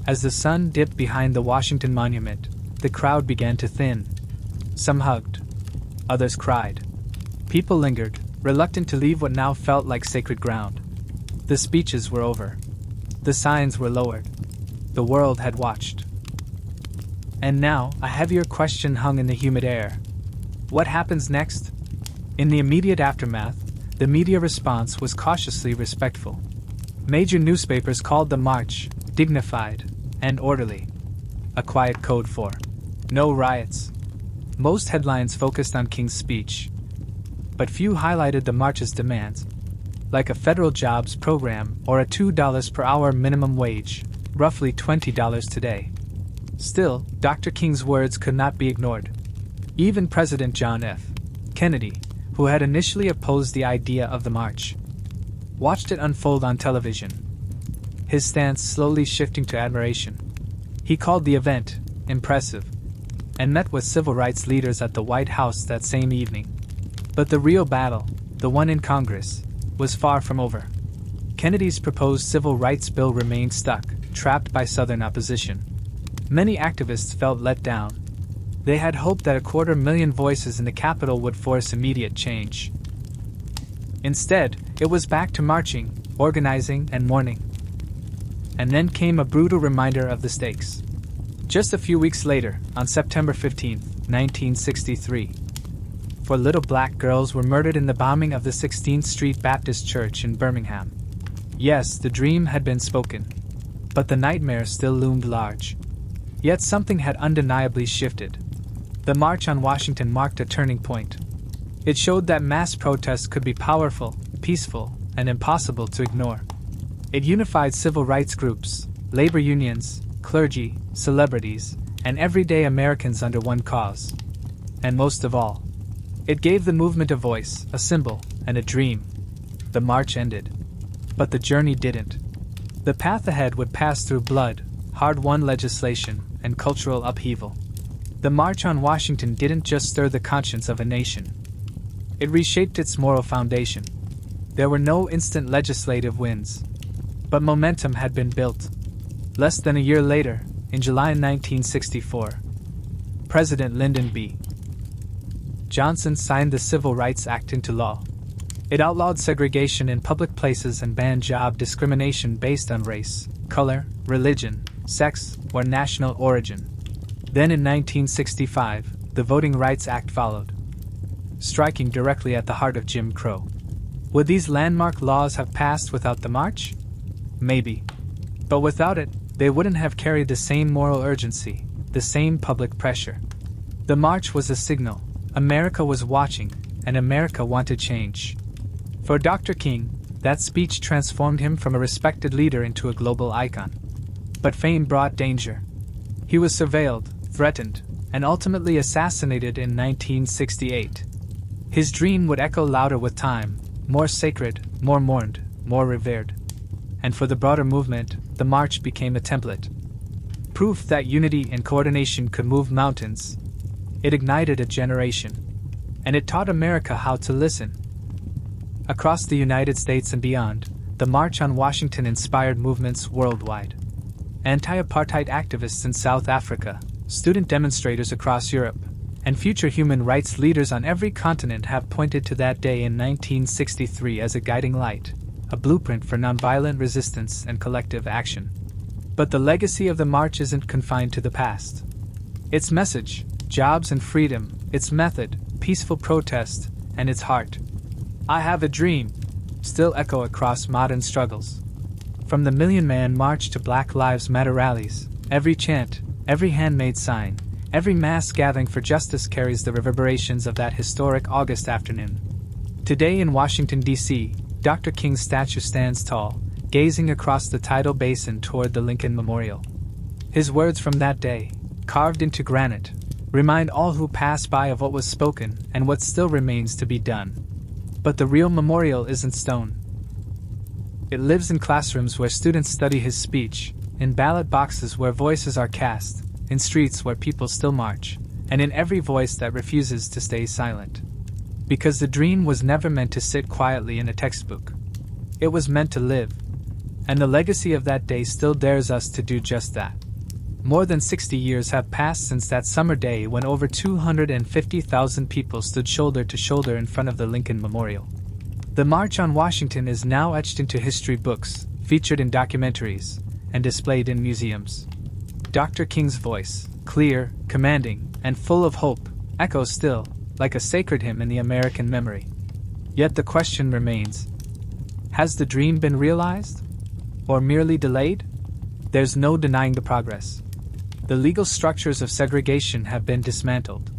As the sun dipped behind the Washington Monument, the crowd began to thin. Some hugged. Others cried. People lingered, reluctant to leave what now felt like sacred ground. The speeches were over. The signs were lowered. The world had watched. And now, a heavier question hung in the humid air. What happens next? In the immediate aftermath, the media response was cautiously respectful. Major newspapers called the march dignified and orderly, a quiet code for no riots. Most headlines focused on King's speech, but few highlighted the march's demands, like a federal jobs program or a $2 per hour minimum wage, roughly $20 today. Still, Dr. King's words could not be ignored. Even President John F. Kennedy, who had initially opposed the idea of the march, watched it unfold on television, his stance slowly shifting to admiration. He called the event impressive and met with civil rights leaders at the White House that same evening. But the real battle, the one in Congress, was far from over. Kennedy's proposed civil rights bill remained stuck, trapped by Southern opposition. Many activists felt let down. They had hoped that 250,000 voices in the Capitol would force immediate change. Instead, it was back to marching, organizing, and mourning. And then came a brutal reminder of the stakes. Just a few weeks later, on September 15, 1963, 4 little black girls were murdered in the bombing of the 16th Street Baptist Church in Birmingham. Yes, the dream had been spoken, but the nightmare still loomed large. Yet something had undeniably shifted. The March on Washington marked a turning point. It showed that mass protest could be powerful, peaceful, and impossible to ignore. It unified civil rights groups, labor unions, clergy, celebrities, and everyday Americans under one cause. And most of all, it gave the movement a voice, a symbol, and a dream. The march ended. But the journey didn't. The path ahead would pass through blood, hard-won legislation, and cultural upheaval. The March on Washington didn't just stir the conscience of a nation. It reshaped its moral foundation. There were no instant legislative wins, but momentum had been built. Less than a year later, in July 1964, President Lyndon B. Johnson signed the Civil Rights Act into law. It outlawed segregation in public places and banned job discrimination based on race, color, religion, sex, or national origin. Then in 1965, the Voting Rights Act followed, striking directly at the heart of Jim Crow. Would these landmark laws have passed without the march? Maybe. But without it, they wouldn't have carried the same moral urgency, the same public pressure. The march was a signal. America was watching, and America wanted change. For Dr. King, that speech transformed him from a respected leader into a global icon. But fame brought danger. He was surveilled, threatened, and ultimately assassinated in 1968. His dream would echo louder with time, more sacred, more mourned, more revered. And for the broader movement, the march became a template. Proof that unity and coordination could move mountains. It ignited a generation. And it taught America how to listen. Across the United States and beyond, the March on Washington inspired movements worldwide. Anti-apartheid activists in South Africa, student demonstrators across Europe, and future human rights leaders on every continent have pointed to that day in 1963 as a guiding light, a blueprint for nonviolent resistance and collective action. But the legacy of the march isn't confined to the past. Its message, jobs and freedom, its method, peaceful protest, and its heart. I have a dream, still echo across modern struggles. From the Million Man March to Black Lives Matter rallies, every chant, every handmade sign, every mass gathering for justice carries the reverberations of that historic August afternoon. Today in Washington, D.C., Dr. King's statue stands tall, gazing across the tidal basin toward the Lincoln Memorial. His words from that day, carved into granite, remind all who pass by of what was spoken and what still remains to be done. But the real memorial isn't stone. It lives in classrooms where students study his speech, in ballot boxes where voices are cast, in streets where people still march, and in every voice that refuses to stay silent. Because the dream was never meant to sit quietly in a textbook. It was meant to live. And the legacy of that day still dares us to do just that. More than 60 years have passed since that summer day when over 250,000 people stood shoulder to shoulder in front of the Lincoln Memorial. The March on Washington is now etched into history books, featured in documentaries, and displayed in museums. Dr. King's voice, clear, commanding, and full of hope, echoes still, like a sacred hymn in the American memory. Yet the question remains: has the dream been realized? Or merely delayed? There's no denying the progress. The legal structures of segregation have been dismantled.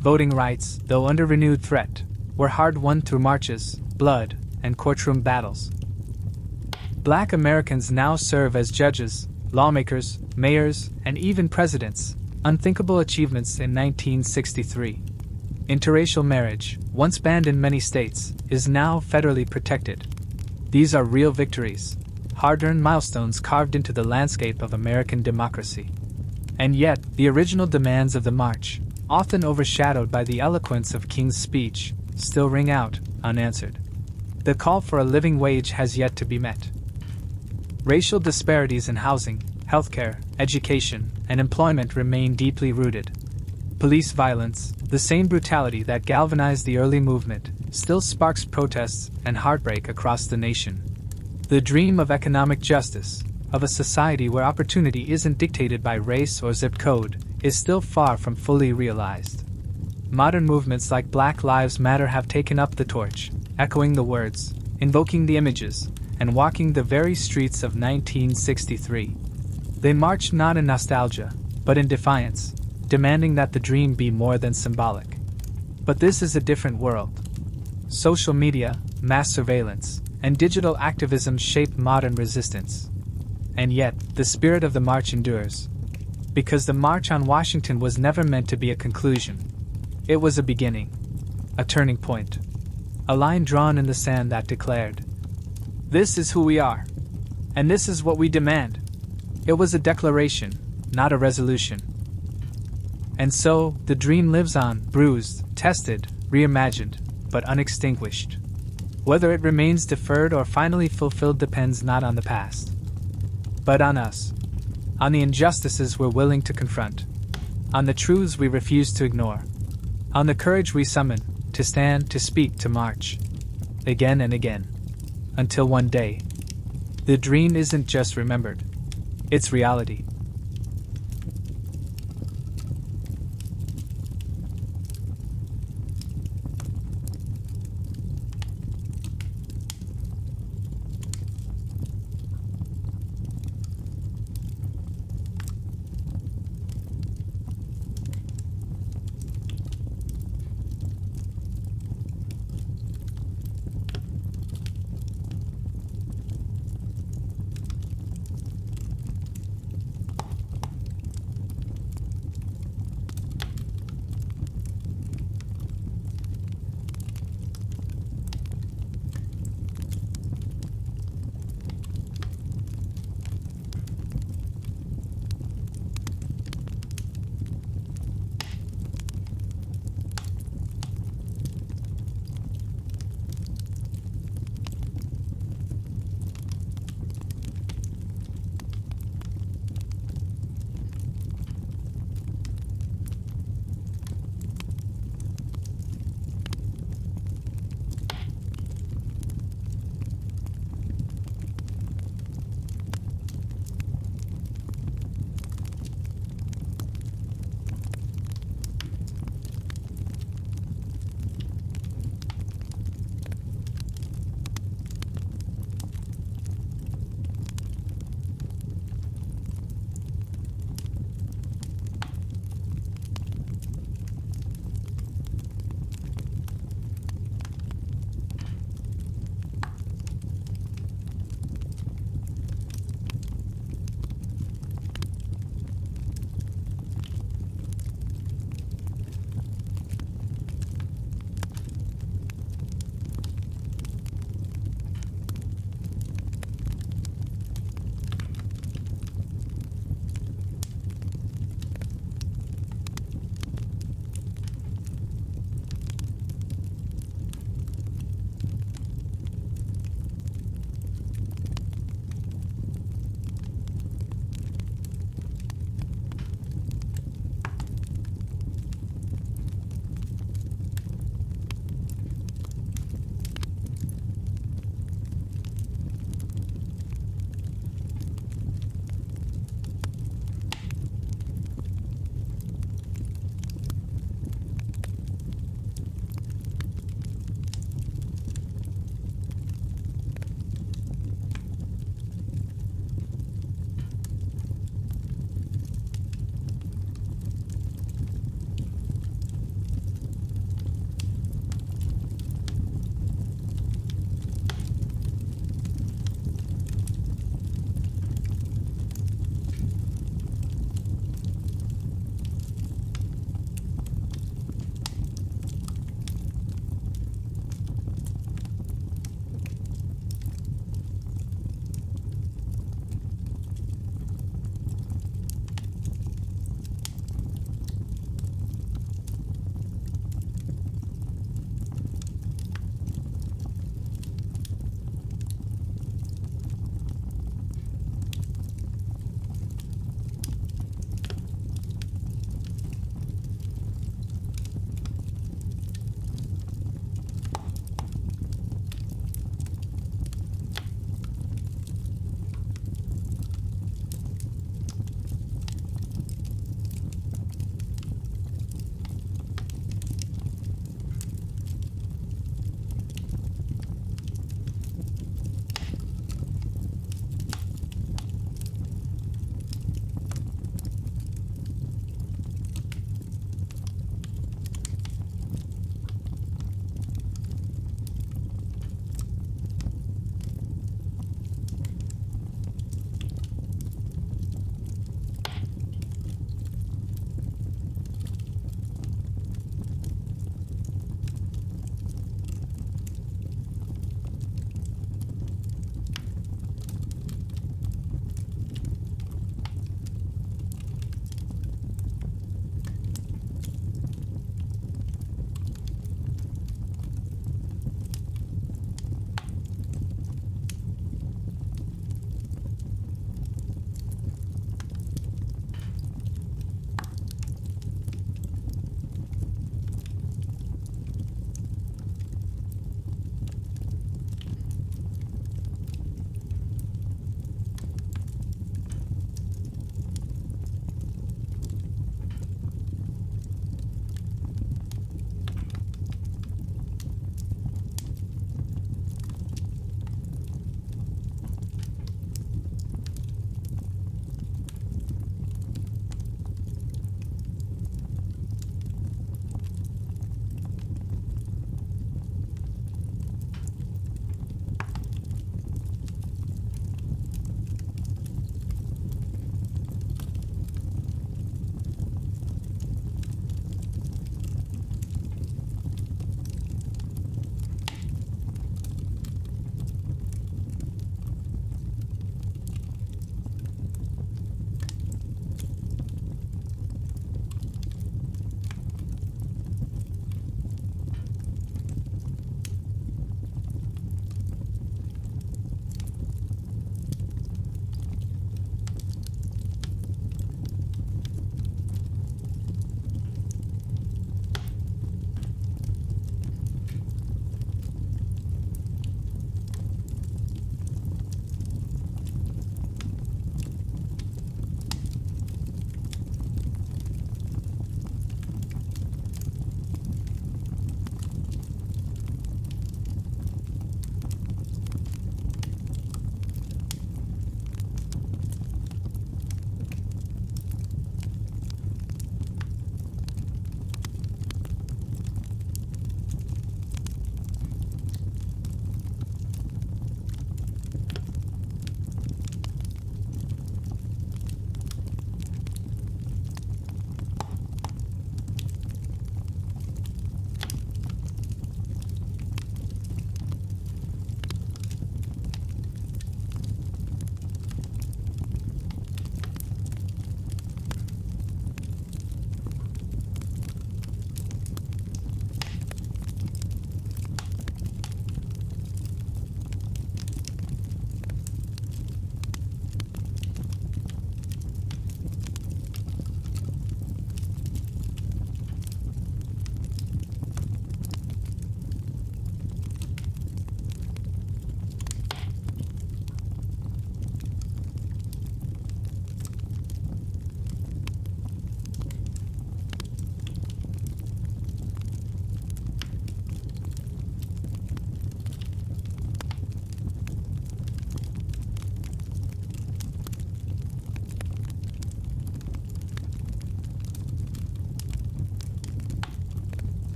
Voting rights, though under renewed threat, were hard-won through marches, blood, and courtroom battles. Black Americans now serve as judges, lawmakers, mayors, and even presidents, unthinkable achievements in 1963. Interracial marriage, once banned in many states, is now federally protected. These are real victories, hard-earned milestones carved into the landscape of American democracy. And yet, the original demands of the march, often overshadowed by the eloquence of King's speech, still ring out, unanswered. The call for a living wage has yet to be met. Racial disparities in housing, healthcare, education, and employment remain deeply rooted. Police violence, the same brutality that galvanized the early movement, still sparks protests and heartbreak across the nation. The dream of economic justice, of a society where opportunity isn't dictated by race or zip code, is still far from fully realized. Modern movements like Black Lives Matter have taken up the torch, echoing the words, invoking the images, and walking the very streets of 1963. They marched not in nostalgia, but in defiance, demanding that the dream be more than symbolic. But this is a different world. Social media, mass surveillance, and digital activism shape modern resistance. And yet, the spirit of the march endures. Because the March on Washington was never meant to be a conclusion. It was a beginning. A turning point. A line drawn in the sand that declared, "This is who we are. And this is what we demand." It was a declaration, not a resolution. And so, the dream lives on, bruised, tested, reimagined, but unextinguished. Whether it remains deferred or finally fulfilled depends not on the past, but on us. On the injustices we're willing to confront. On the truths we refuse to ignore. On the courage we summon, to stand, to speak, to march. Again and again. Until one day, the dream isn't just remembered. It's reality.